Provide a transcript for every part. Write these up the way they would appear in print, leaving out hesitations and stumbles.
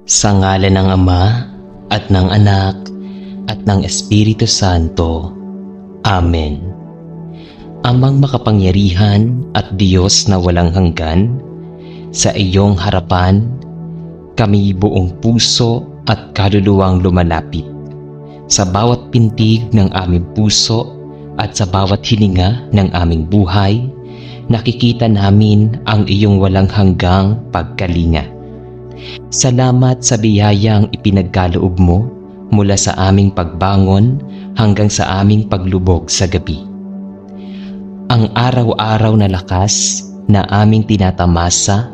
Sa ngalan ng Ama at ng Anak at ng Espiritu Santo. Amen. Amang makapangyarihan at Diyos na walang hanggan, sa iyong harapan, kami buong puso at kaluluwang lumalapit. Sa bawat pintig ng aming puso at sa bawat hininga ng aming buhay, nakikita namin ang iyong walang hanggang pagkalinga. Salamat sa biyayang ipinagkaloob mo mula sa aming pagbangon hanggang sa aming paglubog sa gabi. Ang araw-araw na lakas na aming tinatamasa,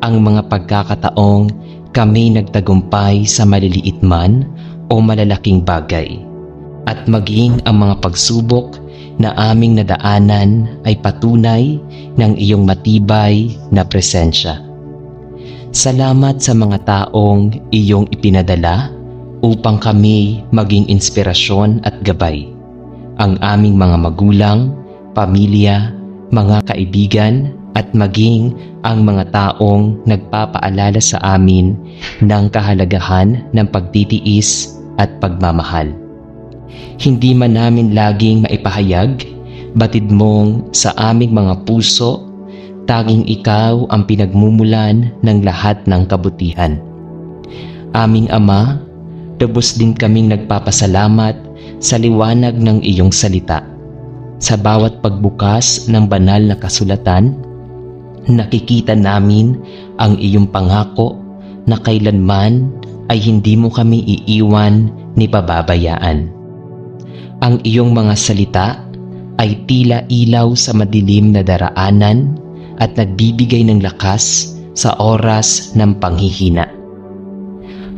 ang mga pagkakataong kami nagtagumpay sa maliliit man o malalaking bagay, at maging ang mga pagsubok na aming nadaanan ay patunay ng iyong matibay na presensya. Salamat sa mga taong iyong ipinadala upang kami maging inspirasyon at gabay. Ang aming mga magulang, pamilya, mga kaibigan at maging ang mga taong nagpapaalala sa amin ng kahalagahan ng pagtitiis at pagmamahal. Hindi man namin laging maipahayag, batid mong sa aming mga puso, tanging ikaw ang pinagmumulan ng lahat ng kabutihan. Aming Ama, lubos din kaming nagpapasalamat sa liwanag ng iyong salita. Sa bawat pagbukas ng banal na kasulatan, nakikita namin ang iyong pangako na kailanman ay hindi mo kami iiwan ni pababayaan. Ang iyong mga salita ay tila ilaw sa madilim na daraanan at nagbibigay ng lakas sa oras ng panghihina.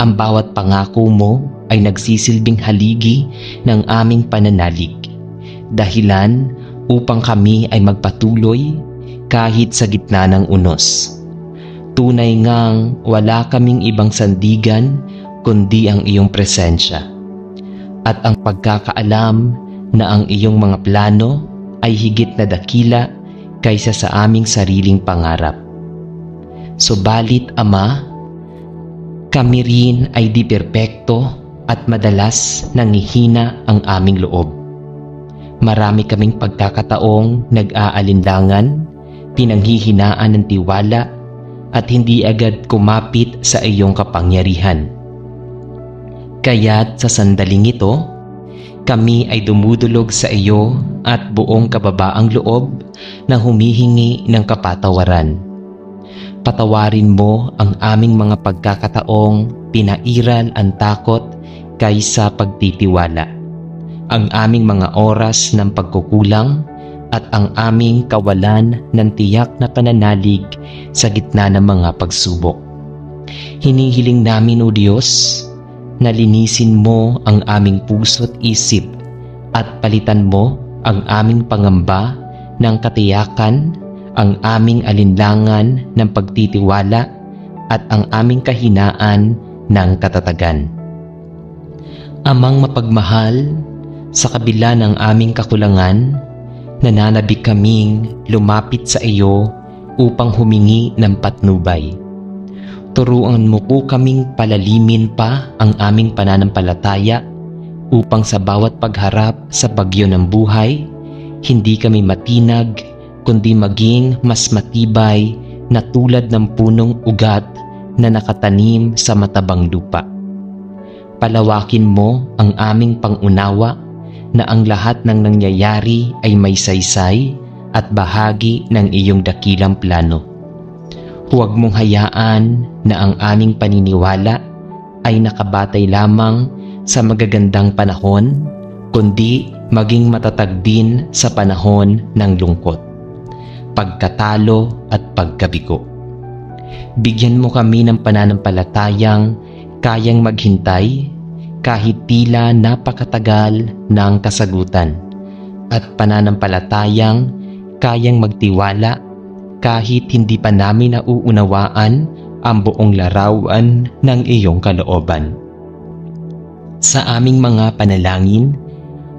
Ang bawat pangako mo ay nagsisilbing haligi ng aming pananalig, dahilan upang kami ay magpatuloy kahit sa gitna ng unos. Tunay ngang wala kaming ibang sandigan kundi ang iyong presensya, at ang pagkakaalam na ang iyong mga plano ay higit na dakila kaysa sa aming sariling pangarap. Subalit, Ama, kami rin ay di perpekto at madalas nangihina ang aming loob. Marami kaming pagkakataong nag-aalinlangan, pinanghihinaan ng tiwala at hindi agad kumapit sa iyong kapangyarihan. Kaya't sa sandaling ito, kami ay dumudulog sa iyo at buong kababaang loob na humihingi ng kapatawaran. Patawarin mo ang aming mga pagkakataong pinairal ang takot kaysa pagtitiwala, ang aming mga oras ng pagkukulang at ang aming kawalan ng tiyak na pananalig sa gitna ng mga pagsubok. Hinihiling namin, O Diyos, na linisin mo ang aming puso't isip at palitan mo ang aming pangamba ng katiyakan, ang aming alinlangan ng pagtitiwala at ang aming kahinaan ng katatagan. Amang mapagmahal, sa kabila ng aming kakulangan, nananabik kaming lumapit sa iyo upang humingi ng patnubay. Turuan mo po kaming palalimin pa ang aming pananampalataya upang sa bawat pagharap sa bagyo ng buhay, hindi kami matinag kundi maging mas matibay na tulad ng punong ugat na nakatanim sa matabang lupa. Palawakin mo ang aming pangunawa na ang lahat ng nangyayari ay may saysay at bahagi ng iyong dakilang plano. Huwag mong hayaan na ang aming paniniwala ay nakabatay lamang sa magagandang panahon, kundi maging matatag din sa panahon ng lungkot, pagkatalo at pagkabigo. Bigyan mo kami ng pananampalatayang kayang maghintay kahit tila napakatagal ng kasagutan, at pananampalatayang kayang magtiwala kahit hindi pa namin nauunawaan ang buong larawan ng iyong kalooban. Sa aming mga panalangin,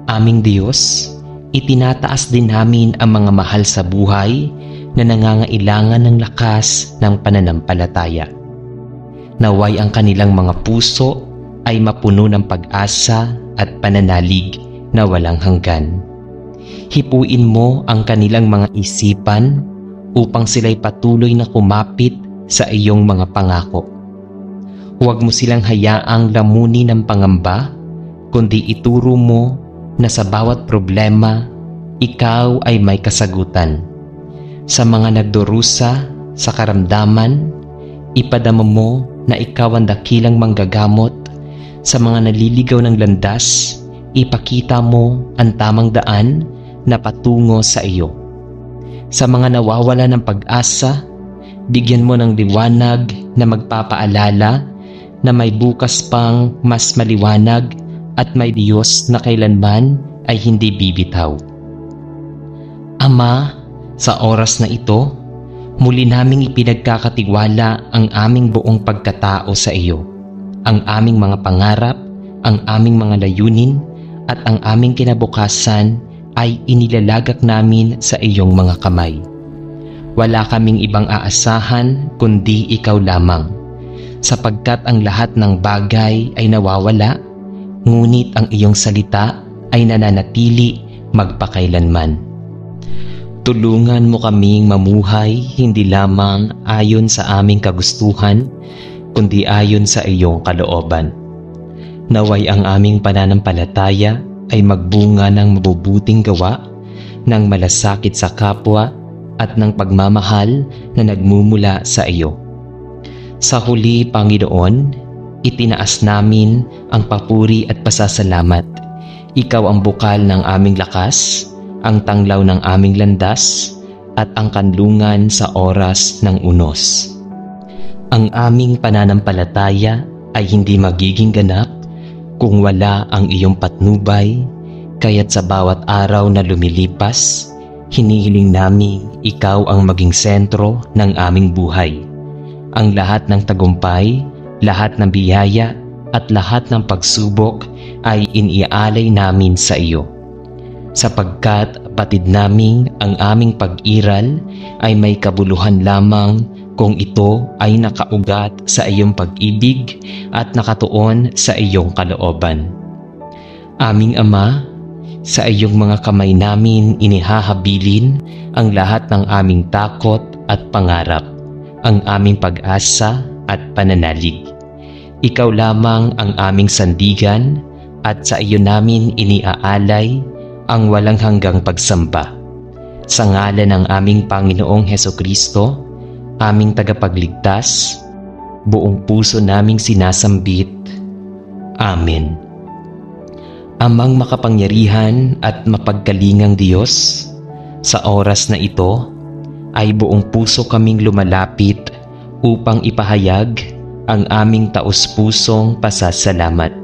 aming Diyos, itinataas din namin ang mga mahal sa buhay na nangangailangan ng lakas ng pananampalataya. naway ang kanilang mga puso ay mapuno ng pag-asa at pananalig na walang hanggan. Hipuin mo ang kanilang mga isipan upang sila'y patuloy na kumapit sa iyong mga pangako. Huwag mo silang hayaang lamunin ng pangamba, kundi ituro mo na sa bawat problema, ikaw ay may kasagutan. Sa mga nagdurusa sa karamdaman, ipadama mo na ikaw ang dakilang manggagamot. Sa mga naliligaw ng landas, ipakita mo ang tamang daan na patungo sa iyo. Sa mga nawawala ng pag-asa, bigyan mo ng liwanag na magpapaalala na may bukas pang mas maliwanag at may Diyos na kailanman ay hindi bibitaw. Ama, sa oras na ito, muli naming ipinagkakatiwala ang aming buong pagkatao sa iyo, ang aming mga pangarap, ang aming mga layunin, at ang aming kinabukasan ay inilalagak namin sa iyong mga kamay. Wala kaming ibang aasahan kundi ikaw lamang, sapagkat ang lahat ng bagay ay nawawala, ngunit ang iyong salita ay nananatili magpakailanman. Tulungan mo kaming mamuhay hindi lamang ayon sa aming kagustuhan, kundi ayon sa iyong kalooban. Naway ang aming pananampalataya ay magbunga ng mabubuting gawa, ng malasakit sa kapwa at ng pagmamahal na nagmumula sa iyo. Sa huli, Panginoon, itinaas namin ang papuri at pasasalamat. Ikaw ang bukal ng aming lakas, ang tanglaw ng aming landas, at ang kanlungan sa oras ng unos. Ang aming pananampalataya ay hindi magiging ganap kung wala ang iyong patnubay, kaya't sa bawat araw na lumilipas, hinihiling naming ikaw ang maging sentro ng aming buhay. Ang lahat ng tagumpay, lahat ng biyaya, at lahat ng pagsubok ay iniaalay namin sa iyo. Sapagkat batid naming ang aming pag-iral ay may kabuluhan lamang kung ito ay nakaugat sa iyong pag-ibig at nakatuon sa iyong kalooban. Aming Ama, sa iyong mga kamay namin inihahabilin ang lahat ng aming takot at pangarap, ang aming pag-asa at pananalig. Ikaw lamang ang aming sandigan at sa iyo namin iniaalay ang walang hanggang pagsamba. Sa ngalan ng aming Panginoong Hesukristo, aming tagapagligtas, buong puso naming sinasambit. Amen. Amang makapangyarihan at mapagkalingang Diyos, sa oras na ito ay buong puso kaming lumalapit upang ipahayag ang aming taus-pusong pasasalamat.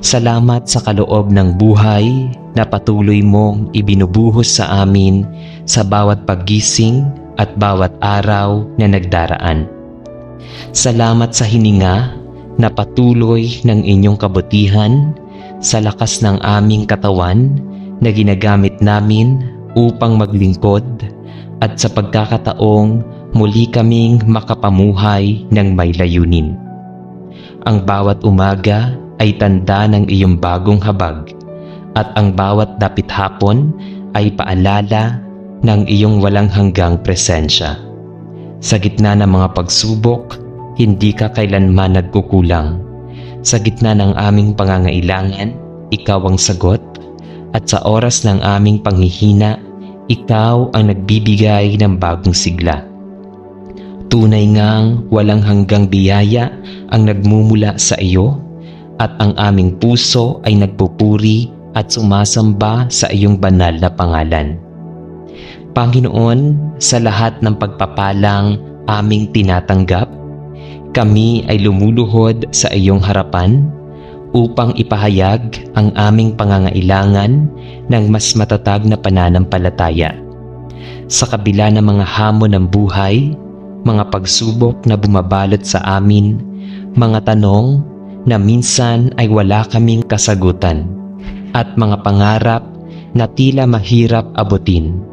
Salamat sa kaloob ng buhay na patuloy mong ibinubuhos sa amin sa bawat paggising at bawat araw na nagdaraan. Salamat sa hininga na patuloy ng inyong kabutihan sa lakas ng aming katawan na ginagamit namin upang maglingkod at sa pagkakataong muli kaming makapamuhay ng may layunin. Ang bawat umaga ay tanda ng iyong bagong habag at ang bawat dapit hapon ay paalala ng iyong walang hanggang presensya. Sa gitna ng mga pagsubok, hindi ka kailanman nagkukulang. Sa gitna ng aming pangangailangan, ikaw ang sagot, at sa oras ng aming panghihina, ikaw ang nagbibigay ng bagong sigla. Tunay ngang walang hanggang biyaya ang nagmumula sa iyo, at ang aming puso ay nagpupuri at sumasamba sa iyong banal na pangalan. Panginoon, sa lahat ng pagpapalang aming tinatanggap, kami ay lumuluhod sa iyong harapan upang ipahayag ang aming pangangailangan ng mas matatag na pananampalataya. Sa kabila ng mga hamon ng buhay, mga pagsubok na bumabalot sa amin, mga tanong na minsan ay wala kaming kasagutan, at mga pangarap na tila mahirap abutin,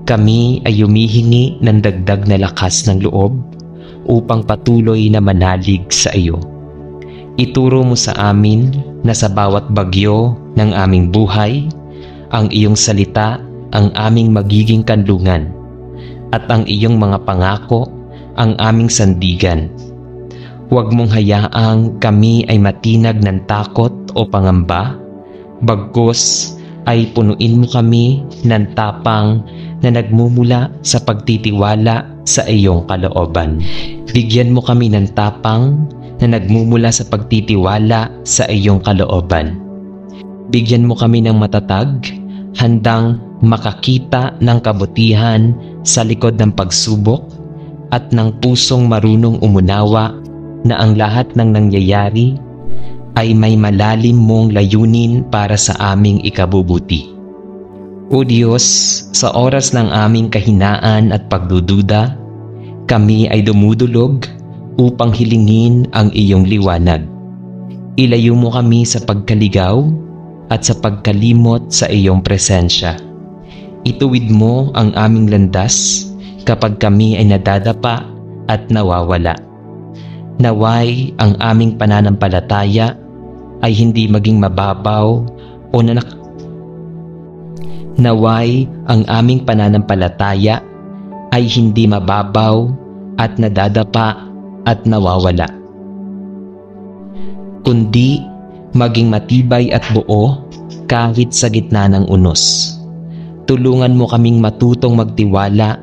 kami ay humihingi ng dagdag na lakas ng loob upang patuloy na manalig sa iyo. Ituro mo sa amin na sa bawat bagyo ng aming buhay, ang iyong salita ang aming magiging kanlungan at ang iyong mga pangako ang aming sandigan. Huwag mong hayaang kami ay matinag ng takot o pangamba, bagkus ay punuin mo kami ng tapang na nagmumula sa pagtitiwala sa iyong kalooban. Bigyan mo kami ng tapang na nagmumula sa pagtitiwala sa iyong kalooban. Bigyan mo kami ng matatag, handang makakita ng kabutihan sa likod ng pagsubok at ng pusong marunong umunawa na ang lahat ng nangyayari ay may malalim mong layunin para sa aming ikabubuti. O Diyos, sa oras ng aming kahinaan at pagdududa, kami ay dumudulog upang hilingin ang iyong liwanag. Ilayo mo kami sa pagkaligaw at sa pagkalimot sa iyong presensya. Ituwid mo ang aming landas kapag kami ay nadadapa at nawawala. Naway ang aming pananampalataya ay hindi maging mababaw o Naway ang aming pananampalataya ay hindi mababaw at nadadapa at nawawala, kundi maging matibay at buo kahit sa gitna ng unos. Tulungan mo kaming matutong magtiwala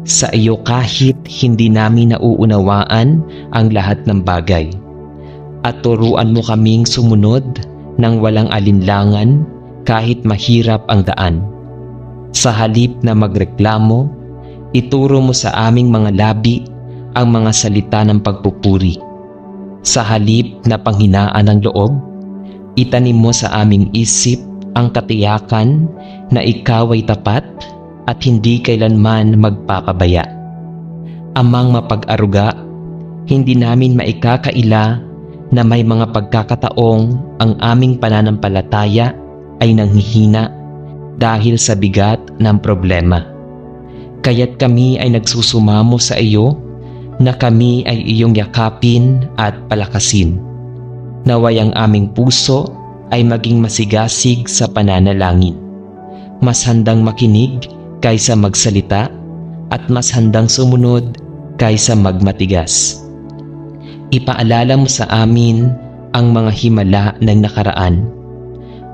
sa iyo kahit hindi namin nauunawaan ang lahat ng bagay. At turuan mo kaming sumunod ng walang alinlangan kahit mahirap ang daan. Sa halip na magreklamo, ituro mo sa aming mga labi ang mga salita ng pagpupuri. Sa halip na panghinaan ng loob, itanim mo sa aming isip ang katiyakan na ikaw ay tapat at hindi kailanman magpapabaya. Amang mapag-aruga, hindi namin maikakaila na may mga pagkakataong ang aming pananampalataya ay nanghihina dahil sa bigat ng problema. Kaya't kami ay nagsusumamo sa iyo na kami ay iyong yakapin at palakasin. Naway ang aming puso ay maging masigasig sa pananalangin, mas handang makinig kaysa magsalita at mas handang sumunod kaysa magmatigas. Ipaalala mo sa amin ang mga himala ng nakaraan,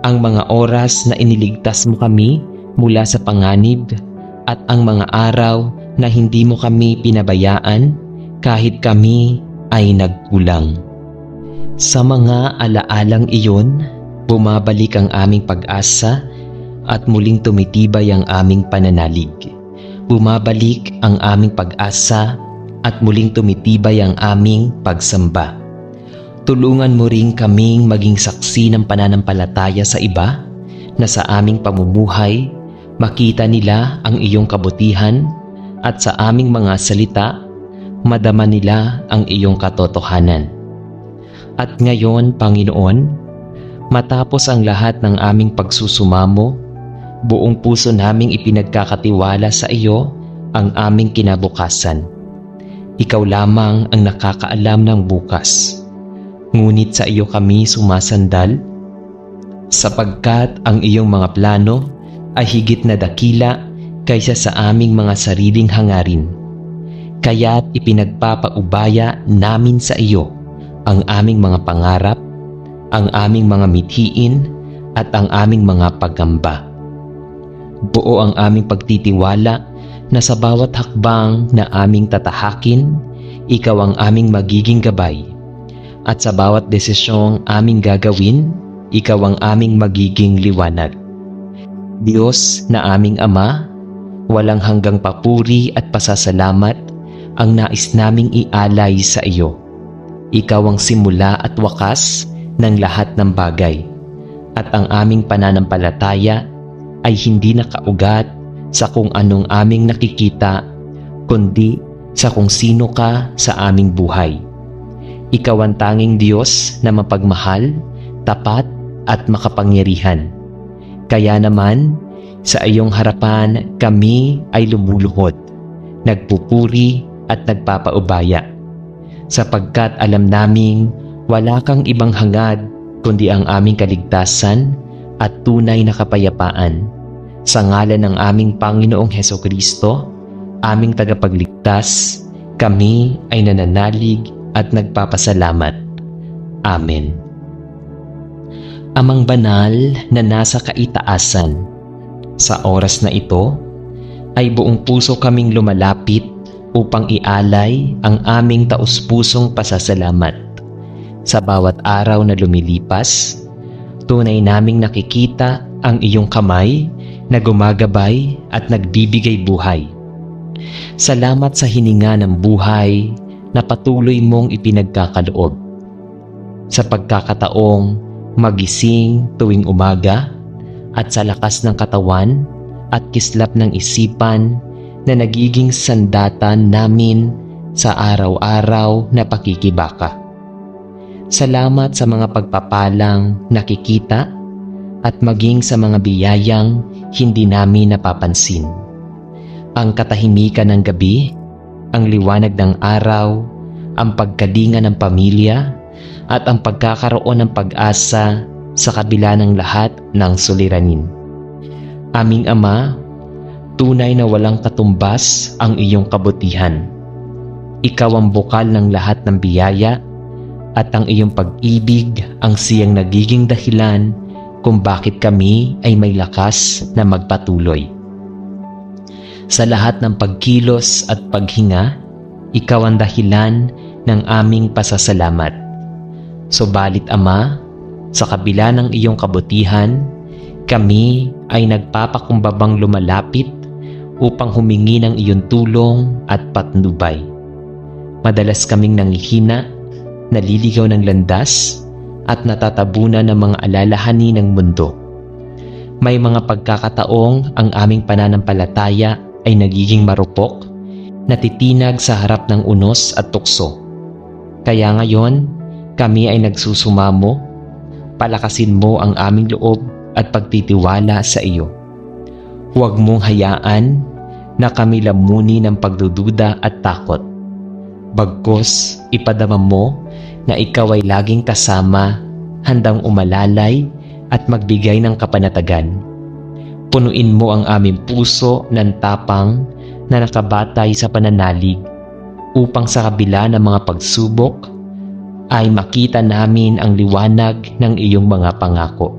ang mga oras na iniligtas mo kami mula sa panganib at ang mga araw na hindi mo kami pinabayaan kahit kami ay nagkulang. Sa mga alaalang iyon, bumabalik ang aming pag-asa at muling tumitibay ang aming pananalig. Bumabalik ang aming pag-asa at muling tumitibay ang aming pagsamba. Tulungan mo ring kaming maging saksi ng pananampalataya sa iba na sa aming pamumuhay makita nila ang iyong kabutihan at sa aming mga salita madama nila ang iyong katotohanan. At ngayon, Panginoon, matapos ang lahat ng aming pagsusumamo, buong puso naming ipinagkakatiwala sa iyo ang aming kinabukasan. Ikaw lamang ang nakakaalam ng bukas. Ngunit sa iyo kami sumasandal, sapagkat ang iyong mga plano ay higit na dakila kaysa sa aming mga sariling hangarin. Kaya't ipinagpapaubaya namin sa iyo ang aming mga pangarap, ang aming mga mithiin at ang aming mga paggamba. Buo ang aming pagtitiwala na sa bawat hakbang na aming tatahakin, ikaw ang aming magiging gabay. At sa bawat desisyong aming gagawin, ikaw ang aming magiging liwanag. Diyos na aming Ama, walang hanggang papuri at pasasalamat ang nais naming ialay sa iyo. Ikaw ang simula at wakas ng lahat ng bagay, at ang aming pananampalataya ay hindi nakaugat sa kung anong aming nakikita, kundi sa kung sino ka sa aming buhay. Ikaw ang tanging Diyos na mapagmahal, tapat at makapangyarihan. Kaya naman, sa iyong harapan kami ay lumuluhod, nagpupuri at nagpapaubaya. sapagkat alam naming wala kang ibang hangad kundi ang aming kaligtasan at tunay na kapayapaan. Sa ngalan ng aming Panginoong Hesukristo, aming tagapagligtas, kami ay nananalig at nagpapasalamat. Amen. Amang banal na nasa kaitaasan, sa oras na ito ay buong puso kaming lumalapit upang ialay ang aming taus-pusong pasasalamat. Sa bawat araw na lumilipas, tunay naming nakikita ang iyong kamay na gumagabay at nagbibigay buhay. Salamat sa hininga ng buhay na patuloy mong ipinagkakaloob. Sa pagkakataong magising tuwing umaga at sa lakas ng katawan at kislap ng isipan na nagiging sandatan namin sa araw-araw na pakikibaka. Salamat sa mga pagpapalang nakikita at maging sa mga biyayang hindi namin napapansin. Ang katahimikan ng gabi, ang liwanag ng araw, ang pagkalinga ng pamilya, at ang pagkakaroon ng pag-asa sa kabila ng lahat ng suliranin. Aming Ama, tunay na walang katumbas ang iyong kabutihan. Ikaw ang bukal ng lahat ng biyaya at ang iyong pag-ibig ang siyang nagiging dahilan kung bakit kami ay may lakas na magpatuloy. Sa lahat ng pagkilos at paghinga, ikaw ang dahilan ng aming pasasalamat. Subalit Ama, sa kabila ng iyong kabutihan, kami ay nagpapakumbabang lumalapit upang humingi ng iyong tulong at patnubay. Madalas kaming nanghihina, naliligaw ng landas, at natatabunan ng mga alalahanin ng mundo. May mga pagkakataong ang aming pananampalataya ay nagiging marupok, natitinag sa harap ng unos at tukso. Kaya ngayon, kami ay nagsusumamo, palakasin mo ang aming loob at pagtitiwala sa iyo. Huwag mong hayaan na kami lamuni ng pagdududa at takot. Bagkus, ipadama mo na ikaw ay laging kasama, handang umalalay at magbigay ng kapanatagan. Punuin mo ang aming puso ng tapang na nakabatay sa pananalig upang sa kabila ng mga pagsubok ay makita namin ang liwanag ng iyong mga pangako.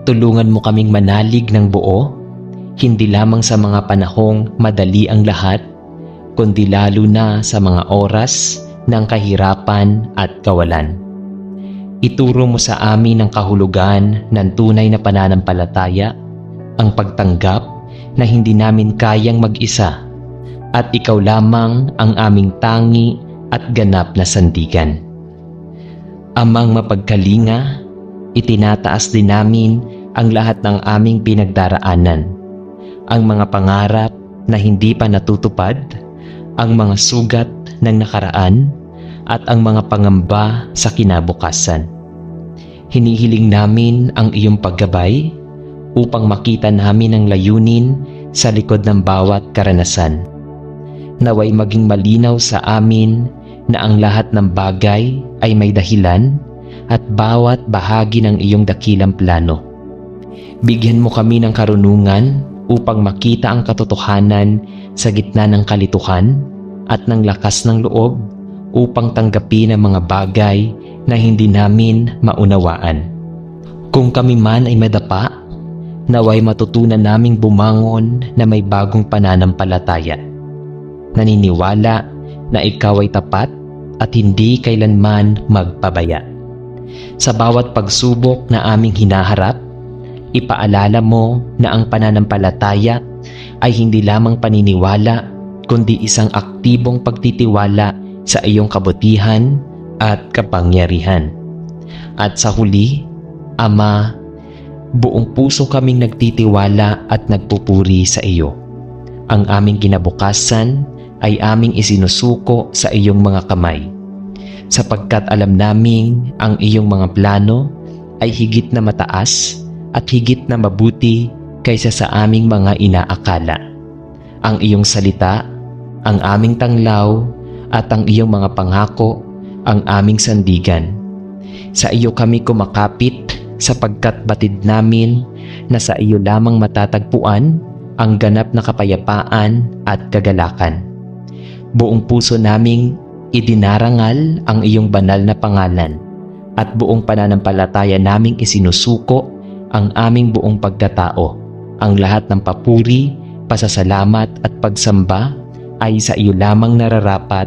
Tulungan mo kaming manalig ng buo, hindi lamang sa mga panahong madali ang lahat, kundi lalo na sa mga oras ng kahirapan at kawalan. Ituro mo sa amin ang kahulugan ng tunay na pananampalataya, ang pagtanggap na hindi namin kayang mag-isa, at ikaw lamang ang aming tangi at ganap na sandigan. Amang mapagkalinga, itinataas din namin ang lahat ng aming pinagdaraanan, ang mga pangarap na hindi pa natutupad, ang mga sugat ng nakaraan, at ang mga pangamba sa kinabukasan. Hinihiling namin ang iyong paggabay upang makita namin ang layunin sa likod ng bawat karanasan. Naway maging malinaw sa amin na ang lahat ng bagay ay may dahilan at bawat bahagi ng iyong dakilang plano. Bigyan mo kami ng karunungan upang makita ang katotohanan sa gitna ng kalituhan at ng lakas ng loob upang tanggapin ang mga bagay na hindi namin maunawaan. Kung kami man ay madapa, naway matutunan naming bumangon na may bagong pananampalataya. Naniniwala na ikaw ay tapat at hindi kailanman magpabaya. Sa bawat pagsubok na aming hinaharap, ipaalala mo na ang pananampalataya ay hindi lamang paniniwala, kundi isang aktibong pagtitiwala sa iyong kabutihan at kapangyarihan. At sa huli, Ama, buong puso kaming nagtitiwala at nagpupuri sa iyo. Ang aming kinabukasan ay aming isinusuko sa iyong mga kamay, sapagkat alam naming ang iyong mga plano ay higit na mataas at higit na mabuti kaysa sa aming mga inaakala. Ang iyong salita, ang aming tanglaw, at ang iyong mga pangako ang aming sandigan. Sa iyo kami kumakapit sapagkat batid namin na sa iyo lamang matatagpuan ang ganap na kapayapaan at kagalakan. Buong puso naming idinarangal ang iyong banal na pangalan at buong pananampalataya naming isinusuko ang aming buong pagkatao. Ang lahat ng papuri, pasasalamat at pagsamba ay sa iyo lamang nararapat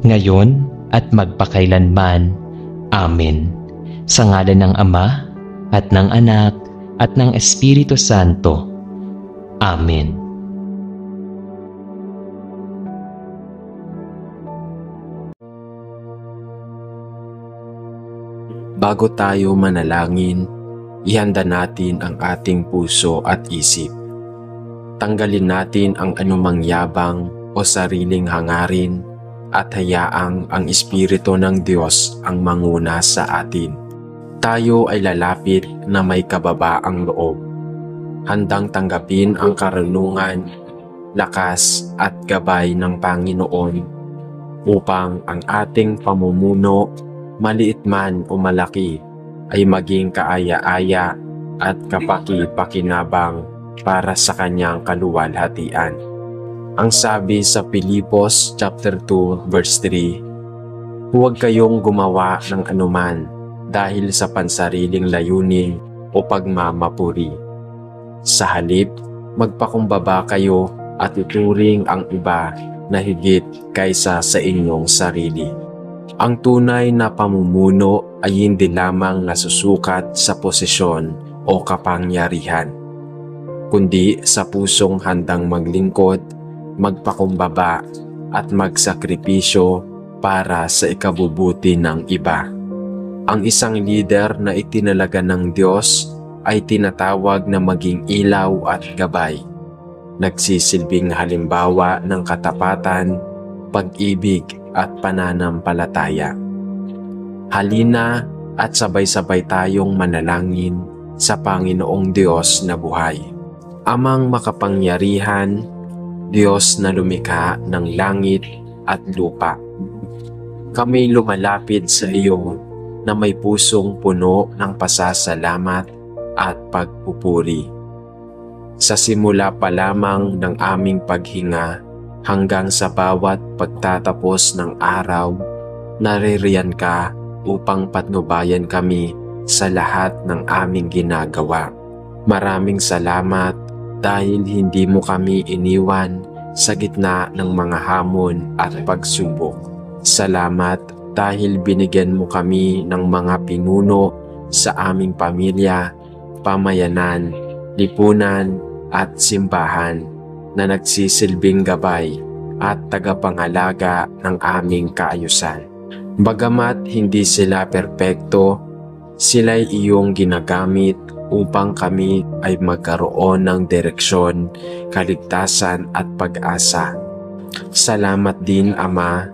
ngayon at magpakailanman. Amen. Sa ngalan ng Ama at ng Anak at ng Espiritu Santo. Amen. Bago tayo manalangin, ihanda natin ang ating puso at isip. Tanggalin natin ang anumang yabang o sariling hangarin at hayaang ang Espiritu ng Diyos ang manguna sa atin. Tayo ay lalapit na may kababaang loob, handang tanggapin ang karunungan, lakas at gabay ng Panginoon upang ang ating pamumuno, maliit man o malaki, ay maging kaaya-aya at kapaki-pakinabang para sa kanyang kaluwalhatian. Ang sabi sa Filipos chapter 2 verse 3, huwag kayong gumawa ng anuman dahil sa pansariling layunin o pagmamapuri. Sa halip, magpakumbaba kayo at ituring ang iba na higit kaysa sa inyong sarili. Ang tunay na pamumuno ay hindi lamang nasusukat sa posisyon o kapangyarihan, kundi sa pusong handang maglingkod, magpakumbaba at magsakripisyo para sa ikabubuti ng iba. Ang isang leader na itinalaga ng Diyos ay tinatawag na maging ilaw at gabay, nagsisilbing halimbawa ng katapatan, pag-ibig at pananampalataya. Halina at sabay-sabay tayong manalangin sa Panginoong Diyos na buhay. Amang makapangyarihan, Diyos na lumikha ng langit at lupa. Kami lumalapit sa iyo na may pusong puno ng pasasalamat at pagpupuri. Sa simula pa lamang ng aming paghinga hanggang sa bawat pagtatapos ng araw, naririyan ka upang patnubayan kami sa lahat ng aming ginagawa. Maraming salamat dahil hindi mo kami iniwan sa gitna ng mga hamon at pagsubok. Salamat dahil binigyan mo kami ng mga pinuno sa aming pamilya, pamayanan, lipunan at simbahan na nagsisilbing gabay at tagapangalaga ng aming kaayusan. Bagamat hindi sila perpekto, sila'y iyong ginagamit upang kami ay magkaroon ng direksyon, kaligtasan at pag-asa. Salamat din, Ama,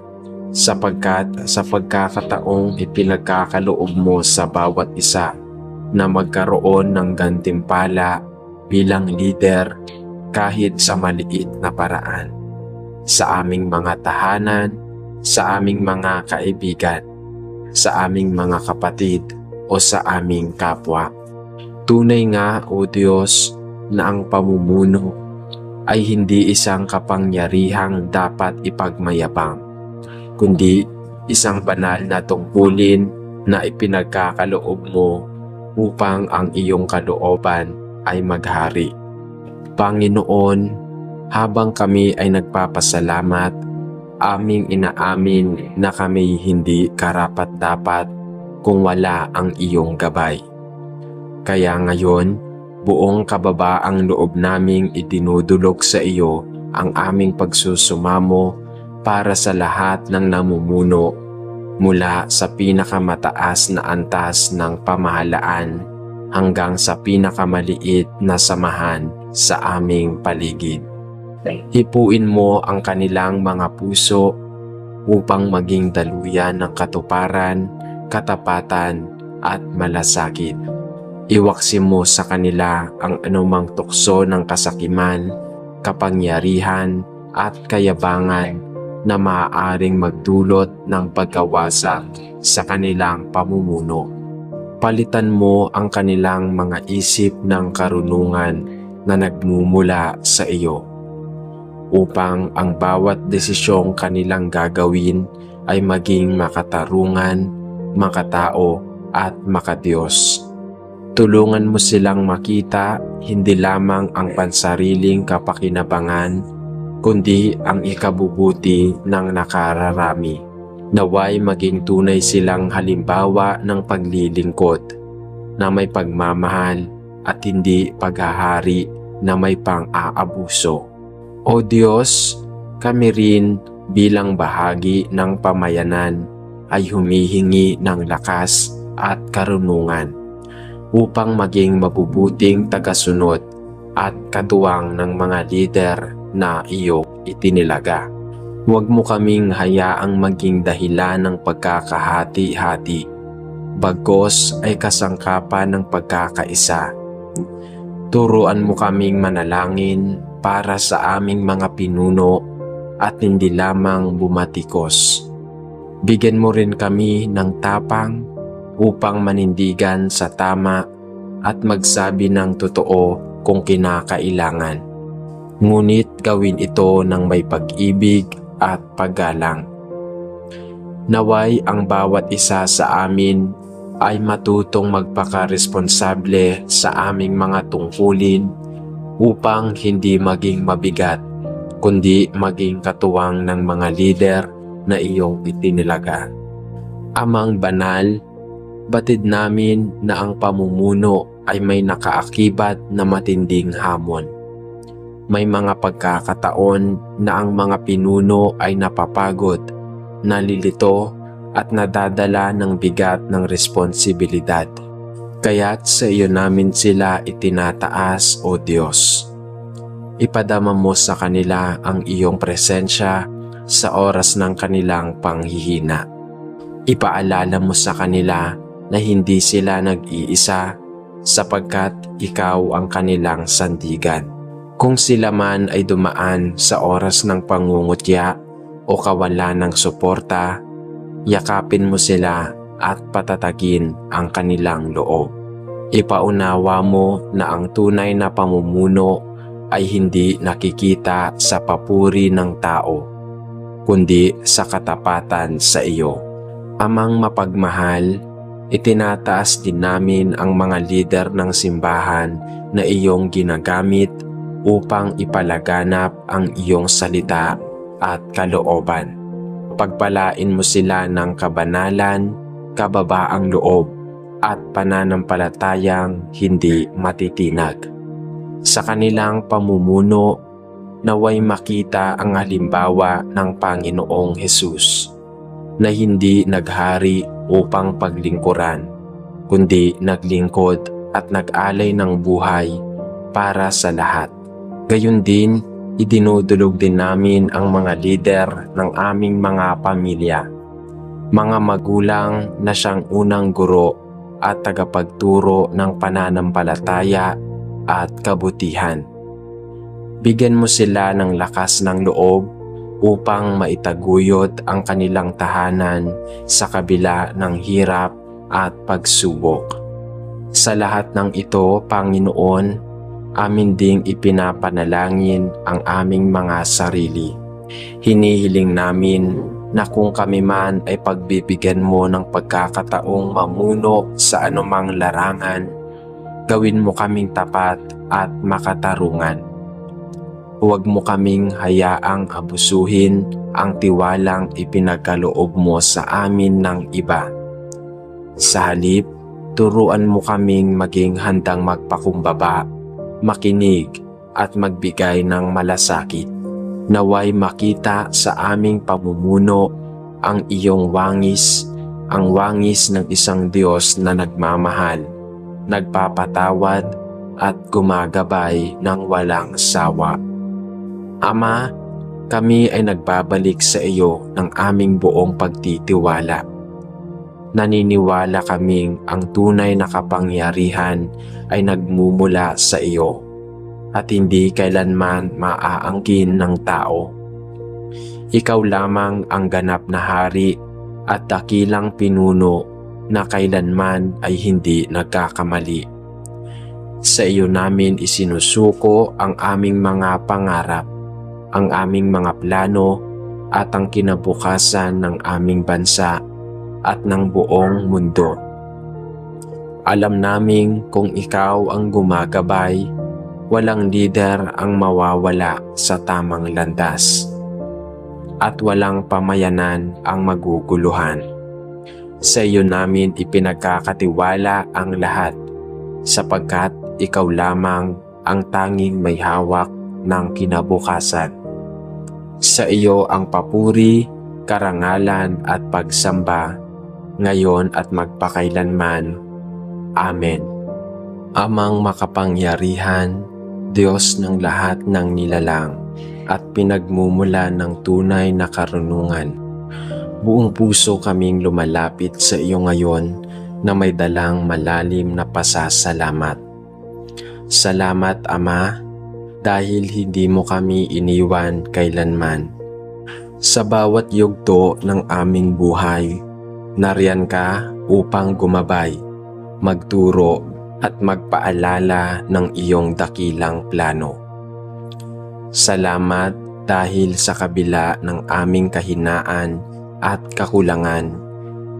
sapagkat sa pagkakataong ipinagkakaloob mo sa bawat isa na magkaroon ng gantimpala bilang leader kahit sa maliit na paraan. Sa aming mga tahanan, sa aming mga kaibigan, sa aming mga kapatid o sa aming kapwa. Tunay nga, O Diyos, na ang pamumuno ay hindi isang kapangyarihang dapat ipagmayabang, kundi isang banal na tungkulin na ipinagkakaloob mo upang ang iyong kalooban ay maghari. Panginoon, habang kami ay nagpapasalamat, aming inaamin na kami hindi karapat-dapat kung wala ang iyong gabay. Kaya ngayon, buong kababaang loob naming idinudulog sa iyo ang aming pagsusumamo para sa lahat ng namumuno mula sa pinakamataas na antas ng pamahalaan hanggang sa pinakamaliit na samahan sa aming paligid. Hipuin mo ang kanilang mga puso upang maging daluyan ng katuparan, katapatan at malasakit. Iwaksi mo sa kanila ang anumang tukso ng kasakiman, kapangyarihan at kayabangan na maaaring magdulot ng pagkawasak sa kanilang pamumuno. Palitan mo ang kanilang mga isip ng karunungan na nagmumula sa iyo, upang ang bawat desisyong kanilang gagawin ay maging makatarungan, makatao at makadiyos. Tulungan mo silang makita hindi lamang ang pansariling kapakinabangan, kundi ang ikabubuti ng nakararami. Naway maging tunay silang halimbawa ng paglilingkod na may pagmamahal at hindi paghahari na may pang-aabuso. O Diyos, kami rin bilang bahagi ng pamayanan ay humihingi ng lakas at karunungan upang maging mabubuting tagasunod at katuwang ng mga lider na iyo itinilaga. Huwag mo kaming hayaang maging dahilan ng pagkakahati-hati, bagkus ay kasangkapan ng pagkakaisa. Turuan mo kaming manalangin para sa aming mga pinuno at hindi lamang bumatikos. Bigyan mo rin kami ng tapang upang manindigan sa tama at magsabi ng totoo kung kinakailangan. Ngunit gawin ito ng may pag-ibig at paggalang. Naway ang bawat isa sa amin ay matutong magpakaresponsable sa aming mga tungkulin upang hindi maging mabigat, kundi maging katuwang ng mga lider na iyong itinilaga. Amang banal, batid namin na ang pamumuno ay may nakaakibat na matinding hamon. May mga pagkakataon na ang mga pinuno ay napapagod, nalilito at nadadala ng bigat ng responsibilidad. Kaya't sa iyo namin sila itinataas, O Diyos. Ipadama mo sa kanila ang iyong presensya sa oras ng kanilang panghihina. Ipaalala mo sa kanila na hindi sila nag-iisa sapagkat ikaw ang kanilang sandigan. Kung sila man ay dumaan sa oras ng pangungutya o kawalan ng suporta, yakapin mo sila at patatagin ang kanilang loob. Ipaunawa mo na ang tunay na pamumuno ay hindi nakikita sa papuri ng tao, kundi sa katapatan sa iyo. Amang mapagmahal, itinataas din namin ang mga lider ng simbahan na iyong ginagamit upang ipalaganap ang iyong salita at kalooban. Pagpalain mo sila ng kabanalan, kababaang loob at pananampalatayang hindi matitinag. Sa kanilang pamumuno, naway makita ang halimbawa ng Panginoong Hesus na hindi naghari upang paglingkuran, kundi naglingkod at nag-alay ng buhay para sa lahat. Gayon din, idinudulog din namin ang mga lider ng aming mga pamilya, mga magulang na siyang unang guro at tagapagturo ng pananampalataya at kabutihan. Bigyan mo sila ng lakas ng loob upang maitaguyod ang kanilang tahanan sa kabila ng hirap at pagsubok. Sa lahat ng ito, Panginoon, amin ding ipinapanalangin ang aming mga sarili. Hinihiling namin na kung kami man ay pagbibigyan mo ng pagkakataong mamuno sa anumang larangan, gawin mo kaming tapat at makatarungan. Huwag mo kaming hayaang abusuhin ang tiwalang ipinagkaloob mo sa amin ng iba. Sa halip, turuan mo kaming maging handang magpakumbaba, makinig at magbigay ng malasakit. Naway makita sa aming pamumuno ang iyong wangis, ang wangis ng isang Diyos na nagmamahal, nagpapatawad at gumagabay ng walang sawa. Ama, kami ay nagbabalik sa iyo ng aming buong pagtitiwala. Naniniwala kaming ang tunay na kapangyarihan ay nagmumula sa iyo at hindi kailanman maaangkin ng tao. Ikaw lamang ang ganap na hari at dakilang pinuno na kailanman ay hindi nagkakamali. Sa iyo namin isinusuko ang aming mga pangarap, ang aming mga plano at ang kinabukasan ng aming bansa at ng buong mundo. Alam naming kung ikaw ang gumagabay, walang lider ang mawawala sa tamang landas at walang pamayanan ang maguguluhan. Sa iyo namin ipinagkakatiwala ang lahat sapagkat ikaw lamang ang tanging may hawak ng kinabukasan. Sa iyo ang papuri, karangalan at pagsamba ngayon at magpakailanman. Amen. Amang makapangyarihan, Diyos ng lahat ng nilalang at pinagmumula ng tunay na karunungan, buong puso kaming lumalapit sa iyo ngayon na may dalang malalim na pasasalamat. Salamat, Ama, dahil hindi mo kami iniwan kailanman. Sa bawat yugto ng aming buhay, nariyan ka upang gumabay, magturo at magpaalala ng iyong dakilang plano. Salamat dahil sa kabila ng aming kahinaan at kakulangan,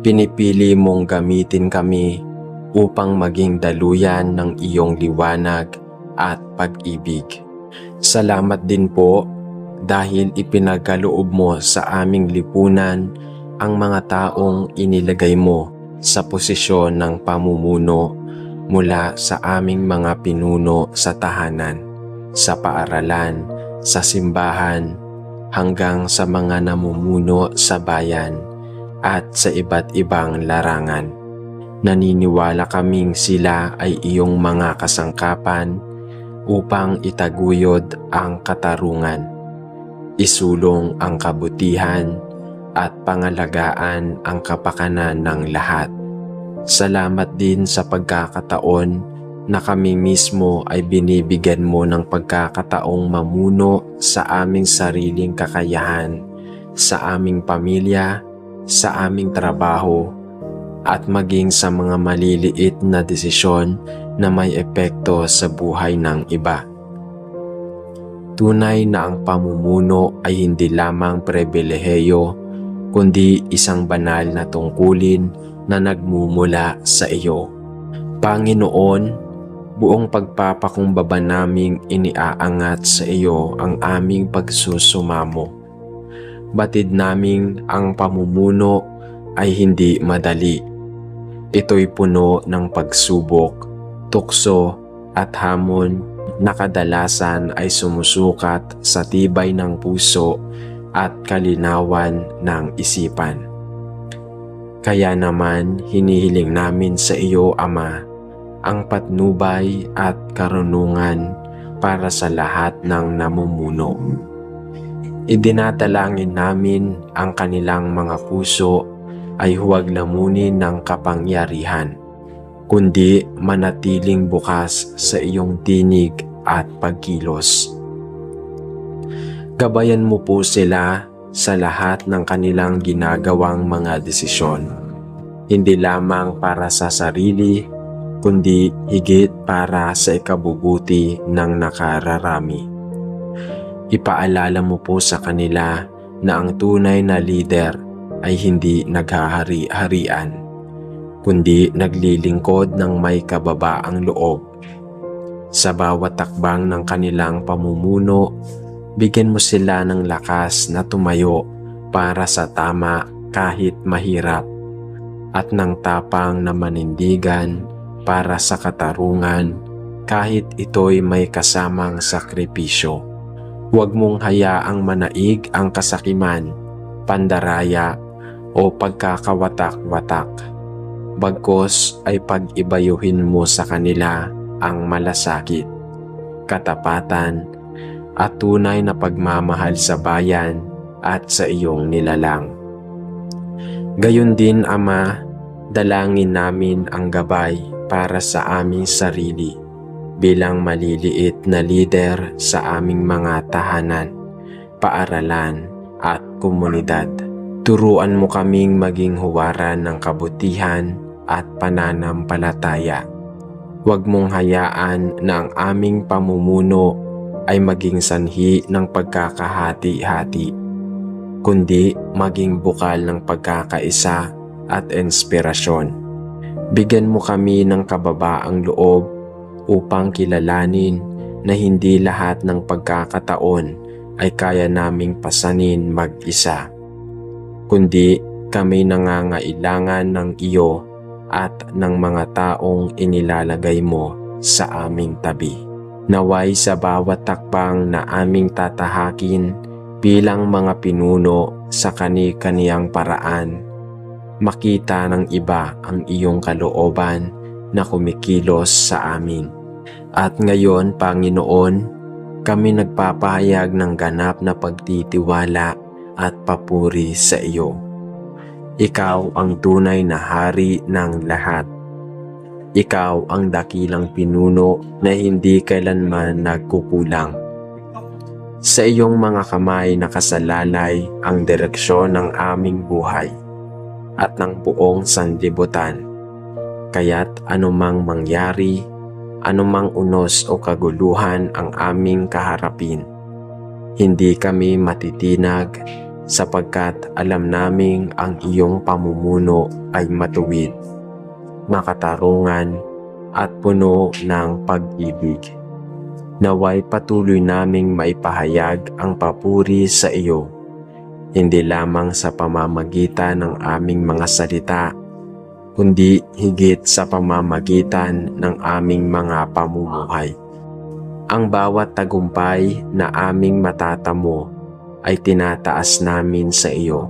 pinipili mong gamitin kami upang maging daluyan ng iyong liwanag at pag-ibig. Salamat din po dahil ipinagkaloob mo sa aming lipunan ang mga taong inilagay mo sa posisyon ng pamumuno mula sa aming mga pinuno sa tahanan, sa paaralan, sa simbahan, hanggang sa mga namumuno sa bayan at sa iba't ibang larangan. Naniniwala kaming sila ay iyong mga kasangkapan upang itaguyod ang katarungan, isulong ang kabutihan at pangalagaan ang kapakanan ng lahat. Salamat din sa pagkakataon na kami mismo ay binibigyan mo ng pagkakataong mamuno sa aming sariling kakayahan, sa aming pamilya, sa aming trabaho, at maging sa mga maliliit na desisyon na may epekto sa buhay ng iba. Tunay na ang pamumuno ay hindi lamang pribilehiyo, kundi isang banal na tungkulin na nagmumula sa iyo. Panginoon, buong pagpapakumbaba naming iniaangat sa iyo ang aming pagsusumamo. Batid naming ang pamumuno ay hindi madali. Ito'y puno ng pagsubok, tukso at hamon na kadalasan ay sumusukat sa tibay ng puso at kalinawan ng isipan. Kaya naman hinihiling namin sa iyo, Ama, ang patnubay at karunungan para sa lahat ng namumuno. Idinadalangin namin ang kanilang mga puso ay huwag lamunin ng kapangyarihan, kundi manatiling bukas sa iyong tinig at pagkilos. Gabayan mo po sila sa lahat ng kanilang ginagawang mga desisyon, hindi lamang para sa sarili, kundi higit para sa ikabubuti ng nakararami. Ipaalala mo po sa kanila na ang tunay na lider ay hindi naghahari-harian, kundi naglilingkod ng may kababaang loob. Sa bawat takbang ng kanilang pamumuno, bigyan mo sila ng lakas na tumayo para sa tama kahit mahirap, at ng tapang na manindigan para sa katarungan kahit ito'y may kasamang sakripisyo. Huwag mong hayaang manaig ang kasakiman, pandaraya o pagkakawatak-watak. Bagkus ay pag-ibayuhin mo sa kanila ang malasakit, katapatan at tunay na pagmamahal sa bayan at sa iyong nilalang. Gayon din, Ama, dalangin namin ang gabay para sa aming sarili bilang maliliit na lider sa aming mga tahanan, paaralan at komunidad. Turuan mo kaming maging huwaran ng kabutihan at pananampalataya. Huwag mong hayaan na ang aming pamumuno ay maging sanhi ng pagkakahati-hati, kundi maging bukal ng pagkakaisa at inspirasyon. Bigyan mo kami ng kababaang loob upang kilalanin na hindi lahat ng pagkakataon ay kaya naming pasanin mag-isa, kundi kami nangangailangan ng iyo at ng mga taong inilalagay mo sa aming tabi. Naway sa bawat takbang na aming tatahakin bilang mga pinuno sa kani-kaniyang paraan, makita ng iba ang iyong kalooban na kumikilos sa amin. At ngayon, Panginoon, kami nagpapahayag ng ganap na pagtitiwala at papuri sa iyo. Ikaw ang tunay na hari ng lahat. Ikaw ang dakilang pinuno na hindi kailanman nagkukulang. Sa iyong mga kamay nakasalalay ang direksyon ng aming buhay at ng buong sanlibutan. Kaya't anumang mangyari, anumang unos o kaguluhan ang aming kaharapin, hindi kami matitinag sapagkat alam naming ang iyong pamumuno ay matuwid, makatarungan at puno ng pag-ibig. Naway patuloy naming maipahayag ang papuri sa iyo, hindi lamang sa pamamagitan ng aming mga salita, kundi higit sa pamamagitan ng aming mga pamumuhay. Ang bawat tagumpay na aming matatamo ay tinataas namin sa iyo,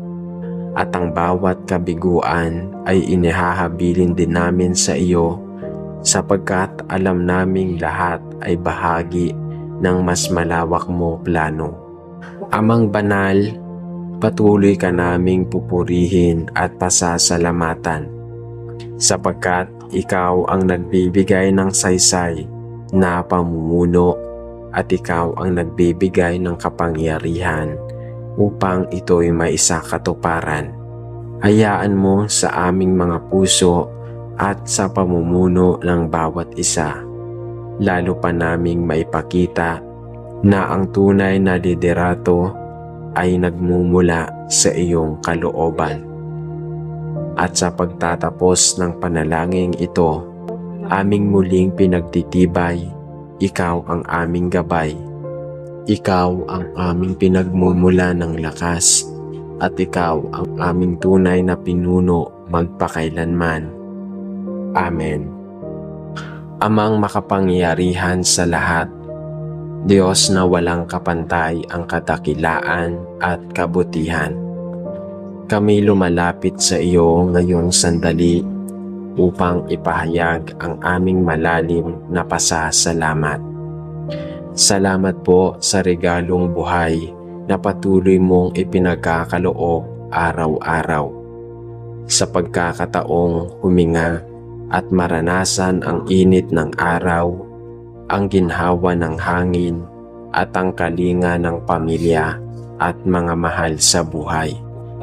at ang bawat kabiguan ay inihahabilin din namin sa iyo, sapagkat alam naming lahat ay bahagi ng mas malawak mo plano. Amang banal, patuloy ka naming pupurihin at pasasalamatan, sapagkat ikaw ang nagbibigay ng saysay na pamumuno at ikaw ang nagbibigay ng kapangyarihan upang ito'y maisakatuparan. Hayaan mo sa aming mga puso at sa pamumuno ng bawat isa, lalo pa naming maipakita na ang tunay na liderato ay nagmumula sa iyong kalooban. At sa pagtatapos ng panalangin ito, aming muling pinagtitibay, ikaw ang aming gabay, ikaw ang aming pinagmumula ng lakas, at ikaw ang aming tunay na pinuno magpakailanman. Amen. Amang makapangyarihan sa lahat, Diyos na walang kapantay ang kadakilaan at kabutihan, kami lumalapit sa iyo ngayong sandali upang ipahayag ang aming malalim na pasasalamat. Salamat po sa regalong buhay na patuloy mong ipinagkakaloob araw-araw, sa pagkakataong huminga at maranasan ang init ng araw, ang ginhawa ng hangin at ang kalinga ng pamilya at mga mahal sa buhay.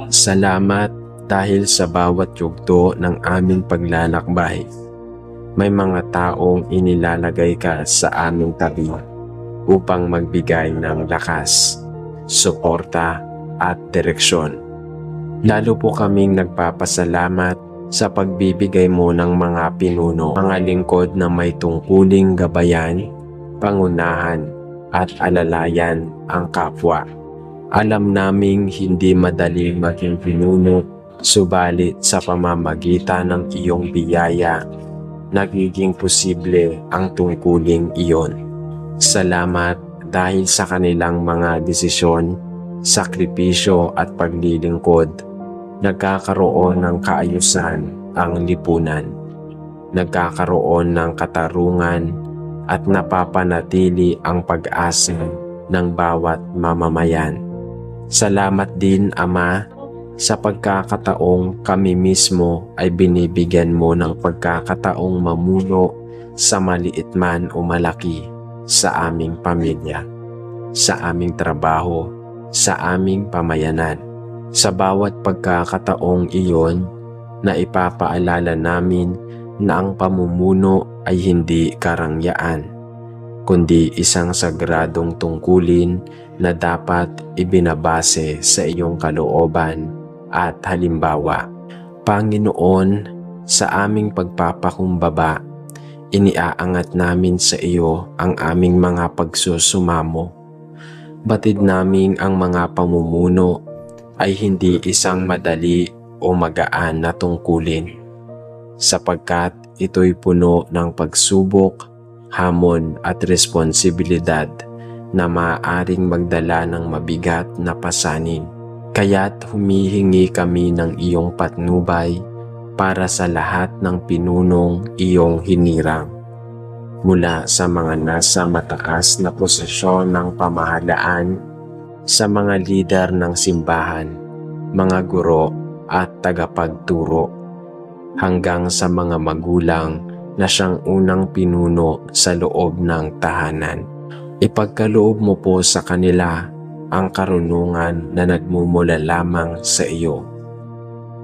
Salamat dahil sa bawat yugto ng aming paglalakbay, may mga taong inilalagay ka sa aming tabi upang magbigay ng lakas, suporta at direksyon. Lalo po kaming nagpapasalamat sa pagbibigay mo ng mga pinuno, mga lingkod na may tungkuling gabayan, pangunahan at alalayan ang kapwa. Alam naming hindi madaling maging pinuno, subalit sa pamamagitan ng iyong biyaya, nagiging posible ang tungkuling iyon. Salamat dahil sa kanilang mga desisyon, sakripisyo at paglilingkod, nagkakaroon ng kaayusan ang lipunan, nagkakaroon ng katarungan at napapanatili ang pag-asa ng bawat mamamayan. Salamat din, Ama, sa pagkakataong kami mismo ay binibigyan mo ng pagkakataong mamuno sa maliit man o malaki sa aming pamilya, sa aming trabaho, sa aming pamayanan. Sa bawat pagkakataong iyon na ipapaalala namin na ang pamumuno ay hindi karangyaan, kundi isang sagradong tungkulin na dapat ibinabase sa iyong kalooban at halimbawa. Panginoon, sa aming pagpapakumbaba, iniaangat namin sa iyo ang aming mga pagsusumamo. Batid naming ang mga pamumuno ay hindi isang madali o magaan na tungkulin, sapagkat ito'y puno ng pagsubok, hamon at responsibilidad na maaaring magdala ng mabigat na pasanin. Kaya't humihingi kami ng iyong patnubay para sa lahat ng pinunong iyong hinirang, mula sa mga nasa mataas na posisyon ng pamahalaan, sa mga lider ng simbahan, mga guro at tagapagturo, hanggang sa mga magulang na siyang unang pinuno sa loob ng tahanan. Ipagkaloob mo po sa kanila ang karunungan na nagmumula lamang sa iyo,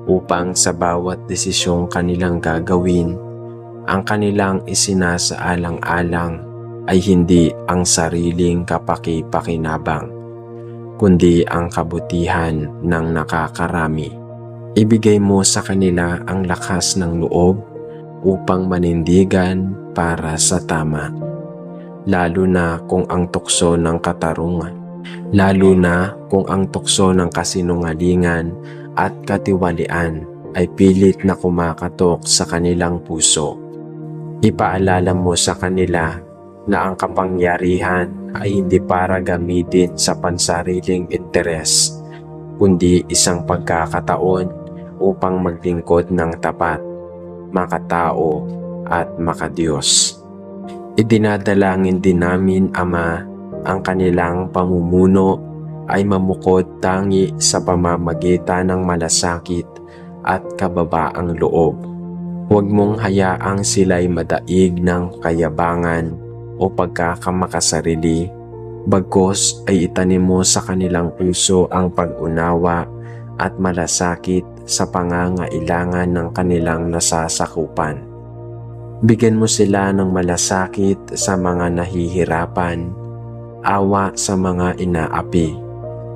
upang sa bawat desisyong kanilang gagawin, ang kanilang isinasaalang-alang ay hindi ang sariling kapaki-pakinabang, kundi ang kabutihan ng nakakarami. Ibigay mo sa kanila ang lakas ng loob upang manindigan para sa tama, lalo na kung ang tukso ng kasinungalingan at katiwalian ay pilit na kumakatok sa kanilang puso. Ipaalala mo sa kanila na ang kapangyarihan ay hindi para gamitin sa pansariling interes, kundi isang pagkakataon upang maglingkod ng tapat, makatao at makadiyos. Idinadalangin din namin, Ama, ang kanilang pamumuno ay mamukod tangi sa pamamagitan ng malasakit at kababaang loob. Huwag mong hayaang sila'y madaig ng kayabangan o pagkakamakasarili, bagkus ay itanim mo sa kanilang puso ang pag-unawa at malasakit sa pangangailangan ng kanilang nasasakupan. Bigyan mo sila ng malasakit sa mga nahihirapan, awa sa mga inaapi,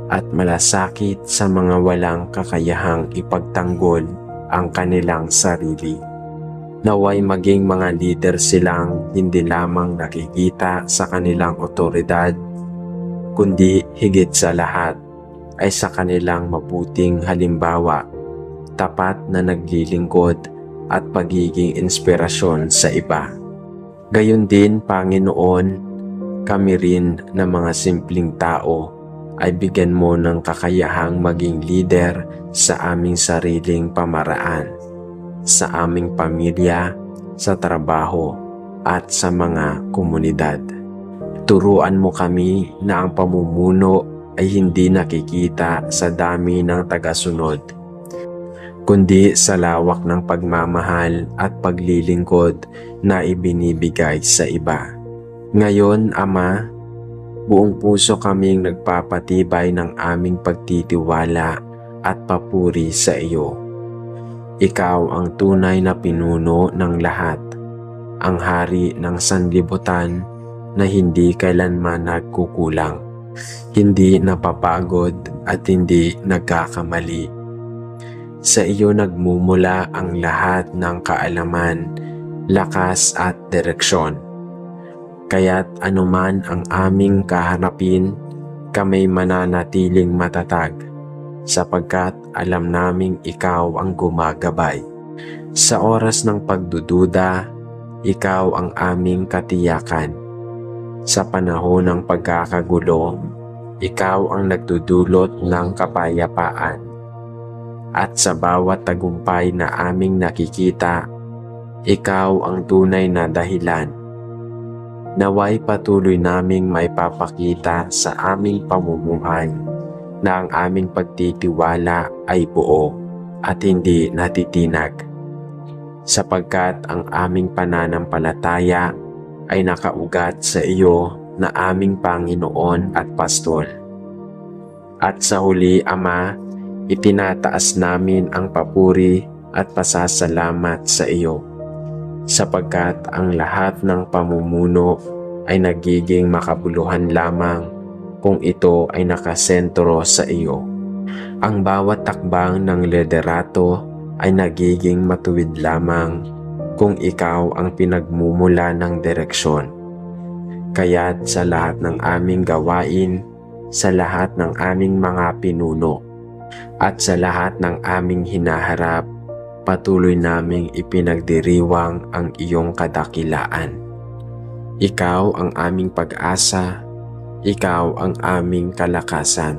at malasakit sa mga walang kakayahang ipagtanggol ang kanilang sarili. Naway maging mga leader silang hindi lamang nakikita sa kanilang otoridad, kundi higit sa lahat ay sa kanilang mabuting halimbawa, tapat na naglilingkod at pagiging inspirasyon sa iba. Gayon din, Panginoon, kami rin na mga simpleng tao ay bigyan mo ng kakayahang maging leader sa aming sariling pamaraan, sa aming pamilya, sa trabaho, at sa mga komunidad. Turuan mo kami na ang pamumuno ay hindi nakikita sa dami ng tagasunod, kundi sa lawak ng pagmamahal at paglilingkod na ibinibigay sa iba. Ngayon, Ama, buong puso kaming nagpapatibay ng aming pagtitiwala at papuri sa iyo. Ikaw ang tunay na pinuno ng lahat, ang hari ng sanlibutan na hindi kailanman nagkukulang, hindi napapagod at hindi nagkakamali. Sa iyo nagmumula ang lahat ng kaalaman, lakas at direksyon. Kaya't anuman ang aming kahanapin, kami mananatiling matatag, sapagkat alam naming ikaw ang gumagabay. Sa oras ng pagdududa, ikaw ang aming katiyakan. Sa panahon ng pagkakagulo, ikaw ang nagdudulot ng kapayapaan. At sa bawat tagumpay na aming nakikita, ikaw ang tunay na dahilan. Naway patuloy naming maipapakita sa aming pamumuhay na ang aming pagtitiwala ay buo at hindi natitinag, sapagkat ang aming pananampalataya ay nakaugat sa iyo na aming Panginoon at Pastor. At sa huli, Ama, itinataas namin ang papuri at pasasalamat sa iyo, sapagkat ang lahat ng pamumuno ay nagiging makabuluhan lamang kung ito ay nakasentro sa iyo. Ang bawat takbang ng liderato ay nagiging matuwid lamang kung ikaw ang pinagmumula ng direksyon. Kaya't sa lahat ng aming gawain, sa lahat ng aming mga pinuno, at sa lahat ng aming hinaharap, patuloy naming ipinagdiriwang ang iyong kadakilaan. Ikaw ang aming pag-asa, ikaw ang aming kalakasan,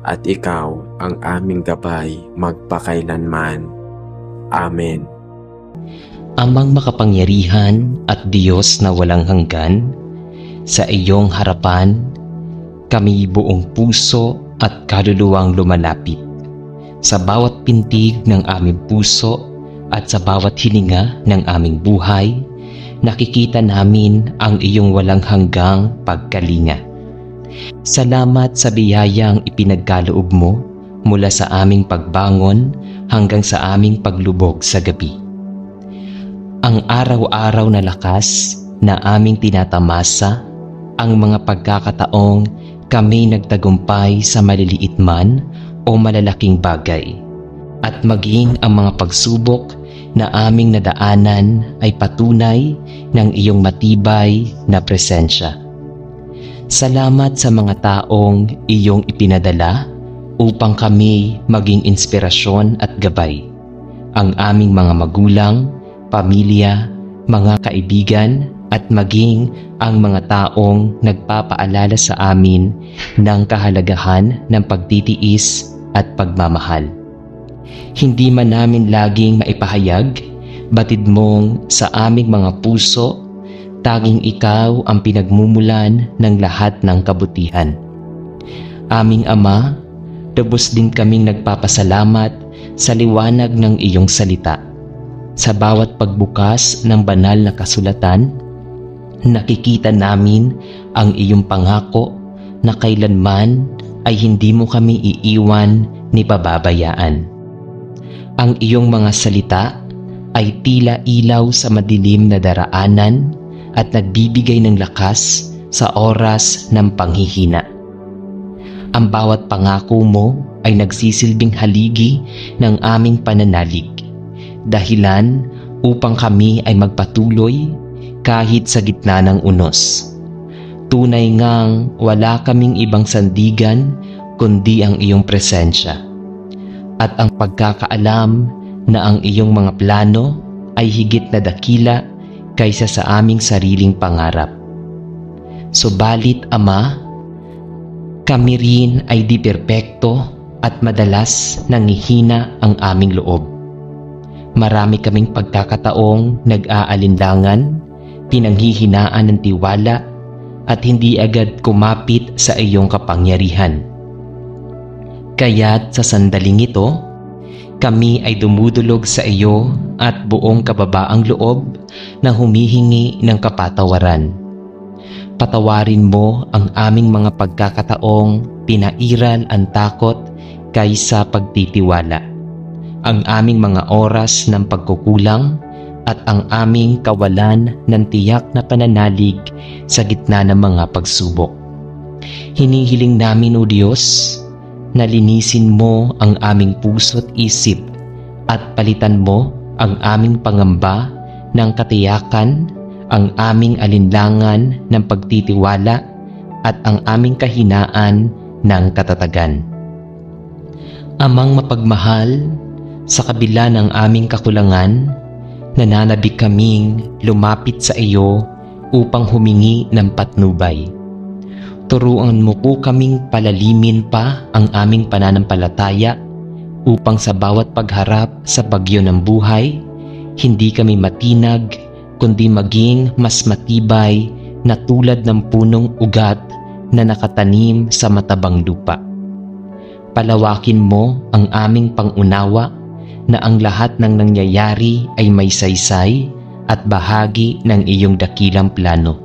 at ikaw ang aming gabay magpakailanman. Amen. Amang makapangyarihan at Diyos na walang hanggan, sa iyong harapan, kami buong puso at kaluluwang lumalapit. Sa bawat pintig ng aming puso at sa bawat hininga ng aming buhay, nakikita namin ang iyong walang hanggang pagkalinga. Salamat sa biyayang ipinagkaloob mo mula sa aming pagbangon hanggang sa aming paglubog sa gabi. Ang araw-araw na lakas na aming tinatamasa, ang mga pagkakataong kami nagtagumpay sa maliliit man o malalaking bagay, at maging ang mga pagsubok na aming nadaanan ay patunay ng iyong matibay na presensya. Salamat sa mga taong iyong ipinadala upang kami maging inspirasyon at gabay. Ang aming mga magulang, pamilya, mga kaibigan, at maging ang mga taong nagpapaalala sa amin ng kahalagahan ng pagtitiis at pagmamahal. Hindi man namin laging maipahayag, batid mong sa aming mga puso, tanging ikaw ang pinagmumulan ng lahat ng kabutihan. Aming Ama, lubos din kaming nagpapasalamat sa liwanag ng iyong salita. Sa bawat pagbukas ng banal na kasulatan, nakikita namin ang iyong pangako na kailanman ay hindi mo kami iiwan ni pababayaan. Ang iyong mga salita ay tila ilaw sa madilim na daraanan at nagbibigay ng lakas sa oras ng panghihina. Ang bawat pangako mo ay nagsisilbing haligi ng aming pananalig, dahilan upang kami ay magpatuloy kahit sa gitna ng unos. Tunay ngang wala kaming ibang sandigan kundi ang iyong presensya, at ang pagkakaalam na ang iyong mga plano ay higit na dakila kaysa sa aming sariling pangarap. Subalit, Ama, kami rin ay di perpekto at madalas nangihina ang aming loob. Marami kaming pagkakataong nag-aalinlangan, pinanghihinaan ng tiwala, at hindi agad kumapit sa iyong kapangyarihan. Kaya't sa sandaling ito, kami ay dumudulog sa iyo at buong kababaang loob na humihingi ng kapatawaran. Patawarin mo ang aming mga pagkakataong pinairal ang takot kaysa pagtitiwala, ang aming mga oras ng pagkukulang, at ang aming kawalan ng tiyak na pananalig sa gitna ng mga pagsubok. Hinihiling namin, O Diyos, na linisin mo ang aming puso't isip at palitan mo ang aming pangamba ng katiyakan, ang aming alinlangan ng pagtitiwala, at ang aming kahinaan ng katatagan. Amang mapagmahal, sa kabila ng aming kakulangan, nananabik kaming lumapit sa iyo upang humingi ng patnubay. Turuan mo po kaming palalimin pa ang aming pananampalataya upang sa bawat pagharap sa bagyo ng buhay, hindi kami matinag kundi maging mas matibay na tulad ng punong ugat na nakatanim sa matabang lupa. Palawakin mo ang aming pangunawa na ang lahat ng nangyayari ay may saysay at bahagi ng iyong dakilang plano.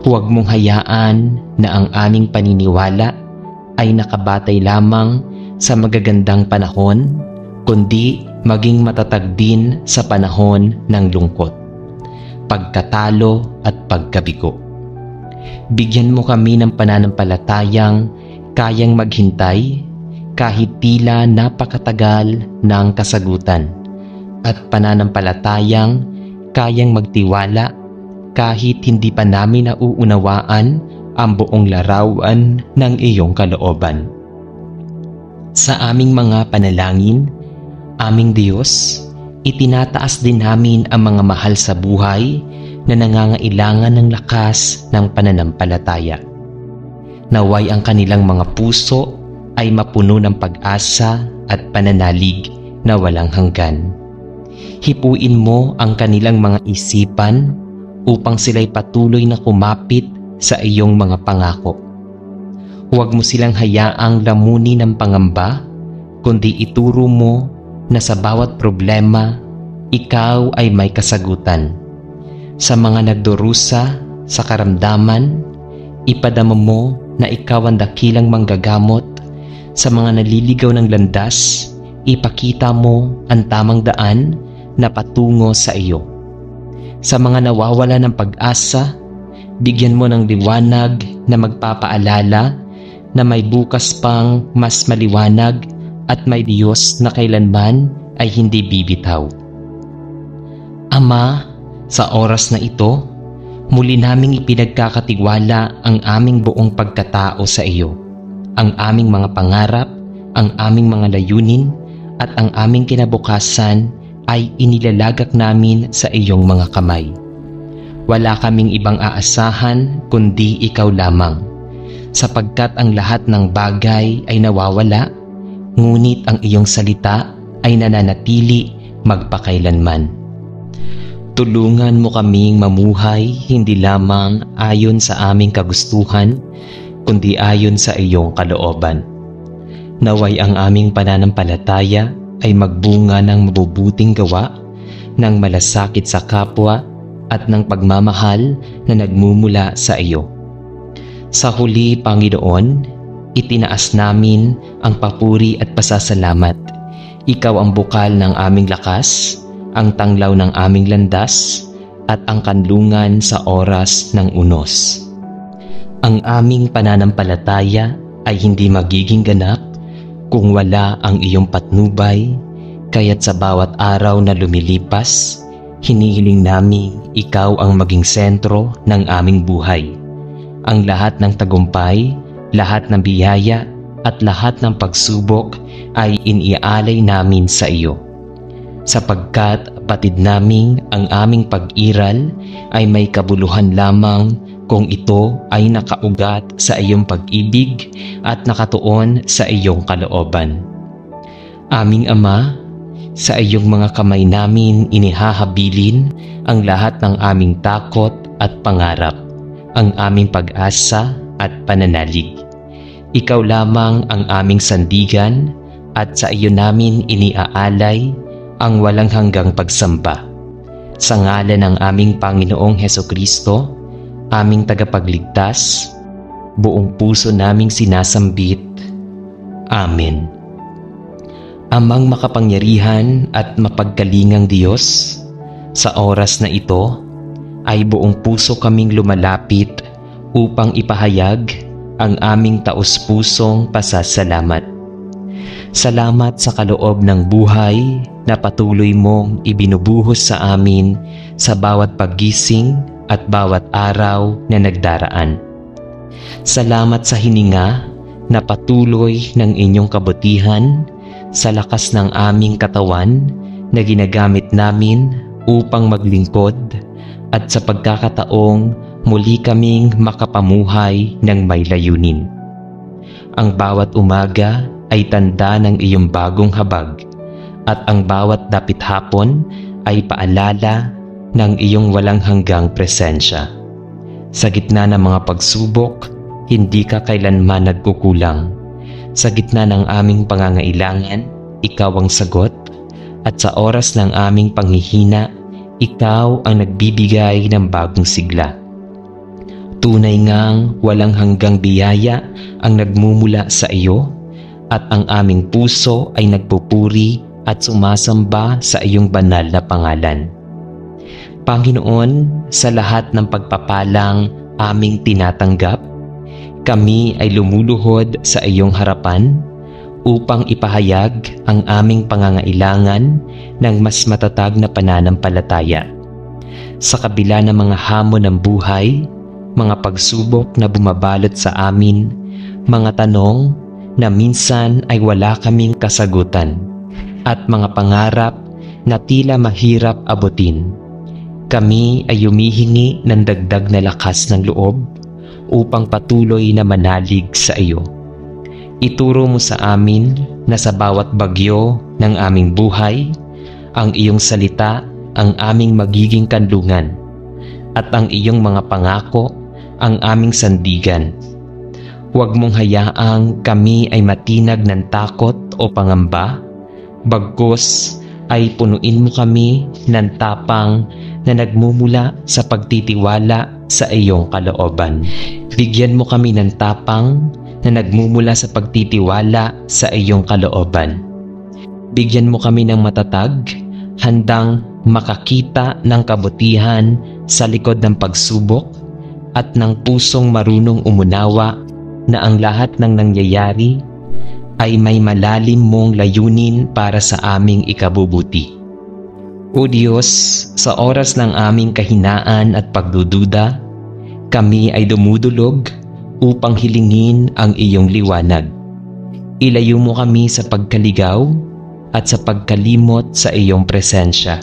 Huwag mong hayaan na ang aming paniniwala ay nakabatay lamang sa magagandang panahon, kundi maging matatag din sa panahon ng lungkot, pagkatalo at pagkabigo. Bigyan mo kami ng pananampalatayang kayang maghintay kahit tila napakatagal ng kasagutan, at pananampalatayang kayang magtiwala kahit hindi pa namin nauunawaan ang buong larawan ng iyong kalooban. Sa aming mga panalangin, aming Diyos, itinataas din namin ang mga mahal sa buhay na nangangailangan ng lakas ng pananampalataya. Naway ang kanilang mga puso ay mapuno ng pag-asa at pananalig na walang hanggan. Hipuin mo ang kanilang mga isipan upang sila'y patuloy na kumapit sa iyong mga pangako. Huwag mo silang hayaang lamunin ng pangamba, kundi ituro mo na sa bawat problema, ikaw ay may kasagutan. Sa mga nagdurusa sa karamdaman, ipadama mo na ikaw ang dakilang manggagamot. Sa mga naliligaw ng landas, ipakita mo ang tamang daan na patungo sa iyo. Sa mga nawawala ng pag-asa, bigyan mo ng liwanag na magpapaalala na may bukas pang mas maliwanag at may Diyos na kailanman ay hindi bibitaw. Ama, sa oras na ito, muli naming ipinagkakatiwala ang aming buong pagkatao sa iyo, ang aming mga pangarap, ang aming mga layunin, at ang aming kinabukasan ay inilalagak namin sa iyong mga kamay. Wala kaming ibang aasahan kundi ikaw lamang, sapagkat ang lahat ng bagay ay nawawala, ngunit ang iyong salita ay nananatili magpakailanman. Tulungan mo kaming mamuhay hindi lamang ayon sa aming kagustuhan, kundi ayon sa iyong kalooban. Naway ang aming pananampalataya ay magbunga ng mabubuting gawa, ng malasakit sa kapwa, at ng pagmamahal na nagmumula sa iyo. Sa huli, Panginoon, itinaas namin ang papuri at pasasalamat. Ikaw ang bukal ng aming lakas, ang tanglaw ng aming landas, at ang kanlungan sa oras ng unos. Ang aming pananampalataya ay hindi magiging ganap kung wala ang iyong patnubay, kaya't sa bawat araw na lumilipas, hinihiling namin ikaw ang maging sentro ng aming buhay. Ang lahat ng tagumpay, lahat ng biyaya, at lahat ng pagsubok ay iniaalay namin sa iyo. Sapagkat batid naming ang aming pag-iral ay may kabuluhan lamang kung ito ay nakaugat sa iyong pag-ibig at nakatuon sa iyong kalooban. Aming Ama, sa iyong mga kamay namin inihahabilin ang lahat ng aming takot at pangarap, ang aming pag-asa at pananalig. Ikaw lamang ang aming sandigan at sa iyo namin iniaalay ang walang hanggang pagsamba. Sa ngalan ng aming Panginoong Hesukristo, aming tagapagligtas, buong puso naming sinasambit. Amen. Amang makapangyarihan at mapagkalingang Diyos, sa oras na ito ay buong puso kaming lumalapit upang ipahayag ang aming taos-pusong pasasalamat. Salamat sa kaloob ng buhay na patuloy mong ibinubuhos sa amin sa bawat paggising at bawat araw na nagdaraan. Salamat sa hininga na patuloy ng inyong kabutihan sa lakas ng aming katawan na ginagamit namin upang maglingkod, at sa pagkakataong muli kaming makapamuhay ng may layunin. Ang bawat umaga ay tanda ng iyong bagong habag, at ang bawat dapit hapon ay paalala ng iyong walang hanggang presensya. Sa gitna ng mga pagsubok, hindi ka kailanman nagkukulang. Sa gitna ng aming pangangailangan, ikaw ang sagot, at sa oras ng aming panghihina, ikaw ang nagbibigay ng bagong sigla. Tunay ngang walang hanggang biyaya ang nagmumula sa iyo, at ang aming puso ay nagpupuri at sumasamba sa iyong banal na pangalan. Panginoon, sa lahat ng pagpapalang aming tinatanggap, kami ay lumuluhod sa iyong harapan upang ipahayag ang aming pangangailangan ng mas matatag na pananampalataya. Sa kabila ng mga hamon ng buhay, mga pagsubok na bumabalot sa amin, mga tanong na minsan ay wala kaming kasagutan, at mga pangarap na tila mahirap abutin, kami ay humihingi ng dagdag na lakas ng loob upang patuloy na manalig sa iyo. Ituro mo sa amin na sa bawat bagyo ng aming buhay, ang iyong salita ang aming magiging kanlungan, at ang iyong mga pangako ang aming sandigan. Huwag mong hayaang kami ay matinag ng takot o pangamba, bagkus ay punuin mo kami ng tapang na nagmumula sa pagtitiwala sa iyong kalooban. Bigyan mo kami ng tapang na nagmumula sa pagtitiwala sa iyong kalooban. Bigyan mo kami ng matatag, handang makakita ng kabutihan sa likod ng pagsubok, at ng pusong marunong umunawa na ang lahat ng nangyayari ay may malalim mong layunin para sa aming ikabubuti. O Diyos, sa oras ng aming kahinaan at pagdududa, kami ay dumudulog upang hilingin ang iyong liwanag. Ilayo mo kami sa pagkaligaw at sa pagkalimot sa iyong presensya.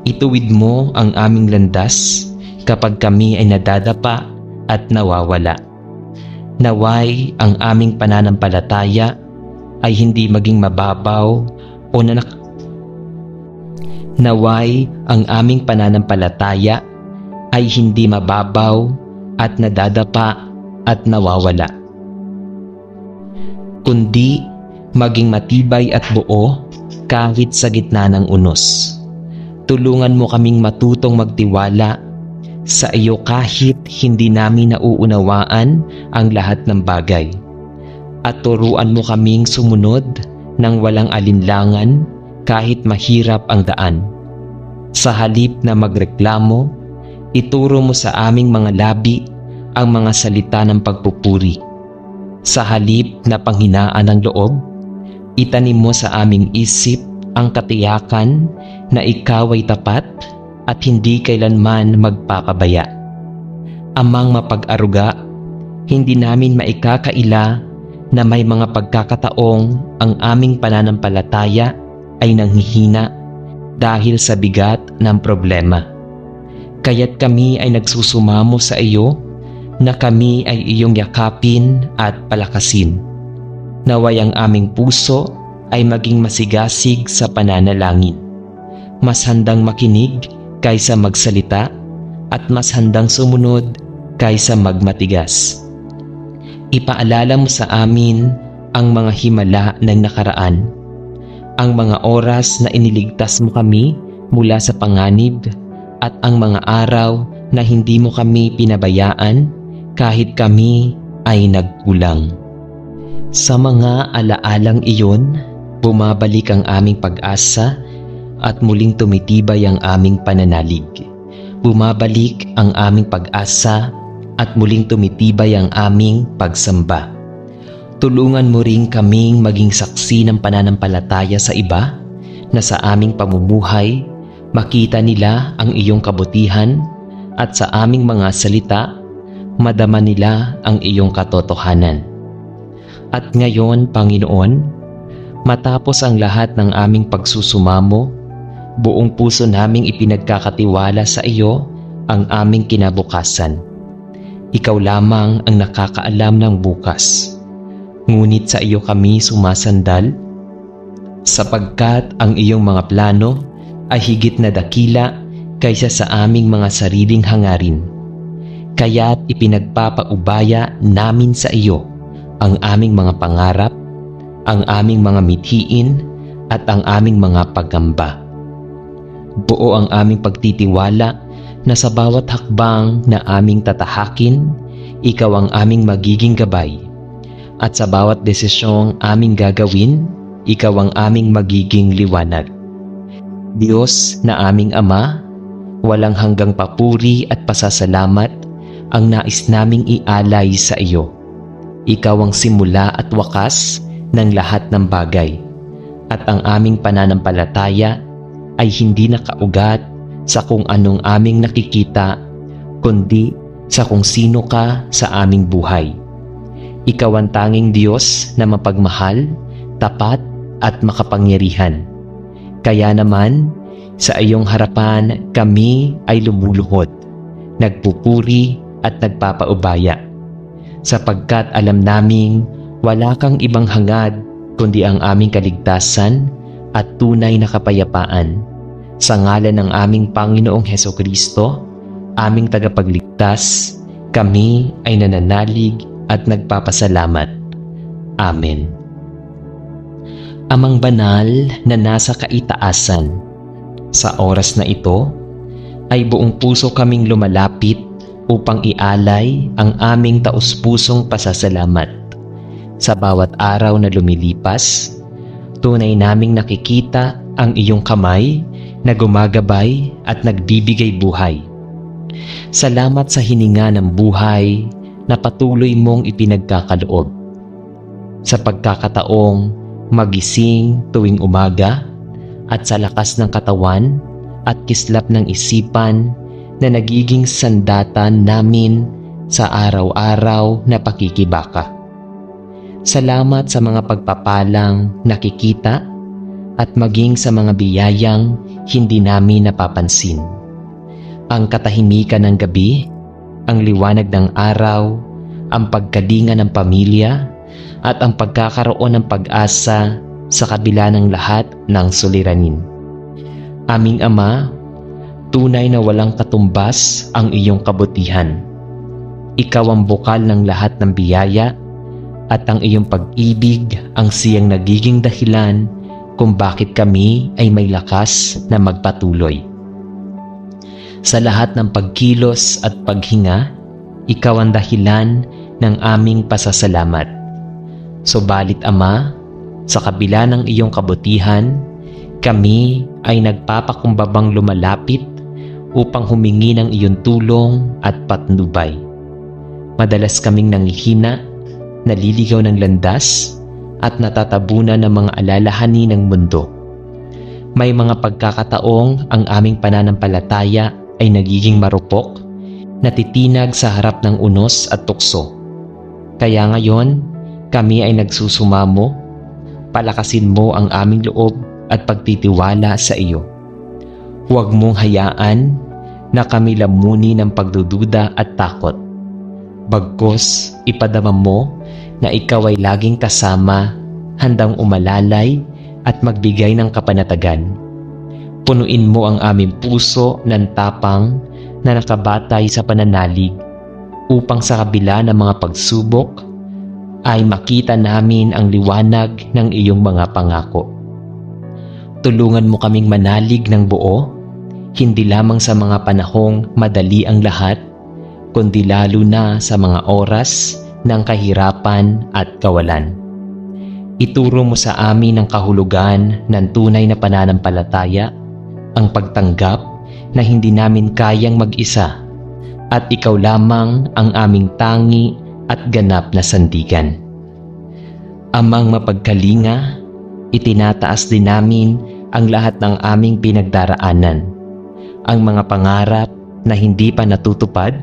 Ituwid mo ang aming landas kapag kami ay nadadapa at nawawala. Naway ang aming pananampalataya ay hindi maging mababaw o Naway ang aming pananampalataya ay hindi mababaw at nadadapa at nawawala, kundi maging matibay at buo kahit sa gitna ng unos. Tulungan mo kaming matutong magtiwala sa iyo kahit hindi namin nauunawaan ang lahat ng bagay, at turuan mo kaming sumunod ng walang alinlangan kahit mahirap ang daan. Sa halip na magreklamo, ituro mo sa aming mga labi ang mga salita ng pagpupuri. Sa halip na panghinaan ng loob, itanim mo sa aming isip ang katiyakan na ikaw ay tapat at hindi kailanman magpapabaya. Amang mapag-aruga, hindi namin maikakaila na may mga pagkakataong ang aming pananampalataya ay nanghihina dahil sa bigat ng problema. Kaya't kami ay nagsusumamo sa iyo na kami ay iyong yakapin at palakasin. Naway ang aming puso ay maging masigasig sa pananalangin, mas handang makinig kaysa magsalita, at mas handang sumunod kaysa magmatigas. Ipaalala mo sa amin ang mga himala ng nakaraan, ang mga oras na iniligtas mo kami mula sa panganib, at ang mga araw na hindi mo kami pinabayaan kahit kami ay nagkulang. Sa mga alaalang iyon, bumabalik ang aming pag-asa at muling tumitibay ang aming pananalig. Bumabalik ang aming pag-asa at muling tumitibay ang aming pagsamba. Tulungan mo rin kaming maging saksi ng pananampalataya sa iba, na sa aming pamumuhay makita nila ang iyong kabutihan, at sa aming mga salita madama nila ang iyong katotohanan. At ngayon, Panginoon, matapos ang lahat ng aming pagsusumamo, buong puso naming ipinagkakatiwala sa iyo ang aming kinabukasan. Ikaw lamang ang nakakaalam ng bukas. Ngunit sa iyo kami sumasandal, sapagkat ang iyong mga plano ay higit na dakila kaysa sa aming mga sariling hangarin. Kaya't ipinagpapaubaya namin sa iyo ang aming mga pangarap, ang aming mga mithiin, at ang aming mga paggamba. Buo ang aming pagtitiwala na sa bawat hakbang na aming tatahakin, ikaw ang aming magiging gabay. At sa bawat desisyong aming gagawin, ikaw ang aming magiging liwanag. Diyos na aming Ama, walang hanggang papuri at pasasalamat ang nais naming ialay sa iyo. Ikaw ang simula at wakas ng lahat ng bagay, at ang aming pananampalataya ay hindi nakaugat sa kung anong aming nakikita, kundi sa kung sino ka sa aming buhay. Ikaw ang tanging Diyos na mapagmahal, tapat at makapangyarihan. Kaya naman, sa iyong harapan kami ay lumuluhod, nagpupuri at nagpapaubaya, sapagkat alam naming wala kang ibang hangad kundi ang aming kaligtasan at tunay na kapayapaan. Sa ngalan ng aming Panginoong Hesukristo, aming tagapagligtas, kami ay nananalig at nagpapasalamat. Amen. Amang banal na nasa kaitaasan, sa oras na ito ay buong puso kaming lumalapit upang ialay ang aming taus-pusong pasasalamat. Sa bawat araw na lumilipas, tunay naming nakikita ang iyong kamay na gumagabay at nagbibigay buhay. Salamat sa hininga ng buhay na patuloy mong ipinagkakaloob. Sa pagkakataong magising tuwing umaga at sa lakas ng katawan at kislap ng isipan na nagiging sandatan namin sa araw-araw na pakikibaka. Salamat sa mga pagpapalang nakikita at maging sa mga biyayang hindi namin napapansin. Ang katahimikan ng gabi, ang liwanag ng araw, ang pagkalinga ng pamilya, at ang pagkakaroon ng pag-asa sa kabila ng lahat ng suliranin. Aming Ama, tunay na walang katumbas ang iyong kabutihan. Ikaw ang bukal ng lahat ng biyaya, at ang iyong pag-ibig ang siyang nagiging dahilan kung bakit kami ay may lakas na magpatuloy. Sa lahat ng pagkilos at paghinga, ikaw ang dahilan ng aming pasasalamat. Subalit Ama, sa kabila ng iyong kabutihan, kami ay nagpapakumbabang lumalapit upang humingi ng iyong tulong at patnubay. Madalas kaming nanghihina, naliligaw ng landas, at natatabunan ng mga alalahanin ng mundo. May mga pagkakataong ang aming pananampalataya ay nagiging marupok, natitinag sa harap ng unos at tukso. Kaya ngayon, kami ay nagsusumamo, palakasin mo ang aming loob at pagtitiwala sa iyo. Huwag mong hayaan na kami lamuni ng pagdududa at takot. Bagkus, ipadama mo na ikaw ay laging kasama, handang umalalay at magbigay ng kapanatagan. Punuin mo ang aming puso ng tapang na nakabatay sa pananalig upang sa kabila ng mga pagsubok ay makita namin ang liwanag ng iyong mga pangako. Tulungan mo kaming manalig ng buo, hindi lamang sa mga panahong madali ang lahat, kundi lalo na sa mga oras ng kahirapan at kawalan. Ituro mo sa amin ang kahulugan ng tunay na pananampalataya, ang pagtanggap na hindi namin kayang mag-isa, at ikaw lamang ang aming tangi at ganap na sandigan. Amang mapagkalinga, itinataas din namin ang lahat ng aming pinagdaraanan, ang mga pangarap na hindi pa natutupad,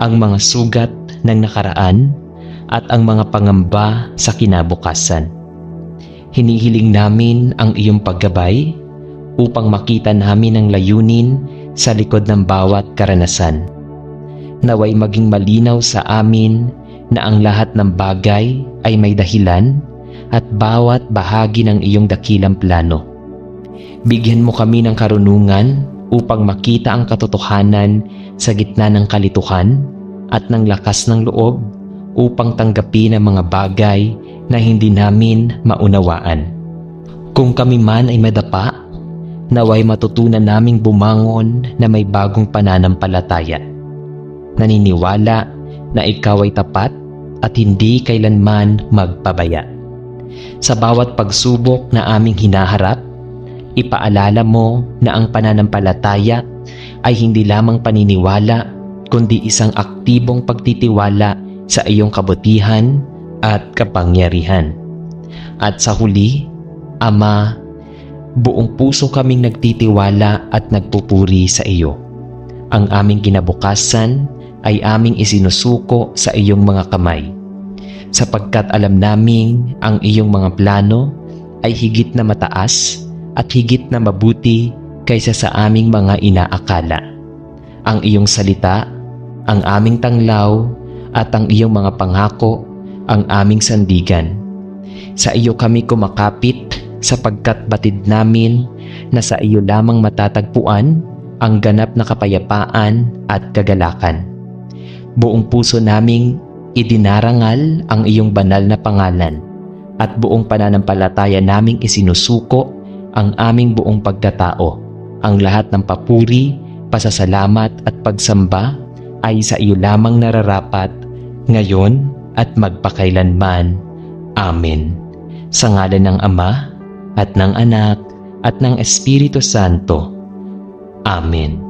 ang mga sugat ng nakaraan, at ang mga pangamba sa kinabukasan. Hinihiling namin ang iyong paggabay upang makita namin ang layunin sa likod ng bawat karanasan. Naway maging malinaw sa amin na ang lahat ng bagay ay may dahilan at bawat bahagi ng iyong dakilang plano. Bigyan mo kami ng karunungan upang makita ang katotohanan sa gitna ng kalituhan at ng lakas ng loob upang tanggapin ang mga bagay na hindi namin maunawaan. Kung kami man ay madapa, naway matutunan naming bumangon na may bagong pananampalataya. Naniniwala na ikaw ay tapat at hindi kailanman magpabaya. Sa bawat pagsubok na aming hinaharap, ipaalala mo na ang pananampalataya ay hindi lamang paniniwala kundi isang aktibong pagtitiwala sa iyong kabutihan at kapangyarihan. At sa huli, Ama, buong puso kaming nagtitiwala at nagpupuri sa iyo. Ang aming kinabukasan ay aming isinusuko sa iyong mga kamay, sapagkat alam naming ang iyong mga plano ay higit na mataas at higit na mabuti kaysa sa aming mga inaakala. Ang iyong salita, ang aming tanglaw, at ang iyong mga pangako, ang aming sandigan. Sa iyo kami kumakapit sapagkat batid namin na sa iyo lamang matatagpuan ang ganap na kapayapaan at kagalakan. Buong puso naming idinarangal ang iyong banal na pangalan at buong pananampalataya naming isinusuko ang aming buong pagkatao. Ang lahat ng papuri, pasasalamat at pagsamba ay sa iyo lamang nararapat ngayon at magpakailanman. Amen. Sa ngalan ng Ama at ng Anak at ng Espiritu Santo. Amen.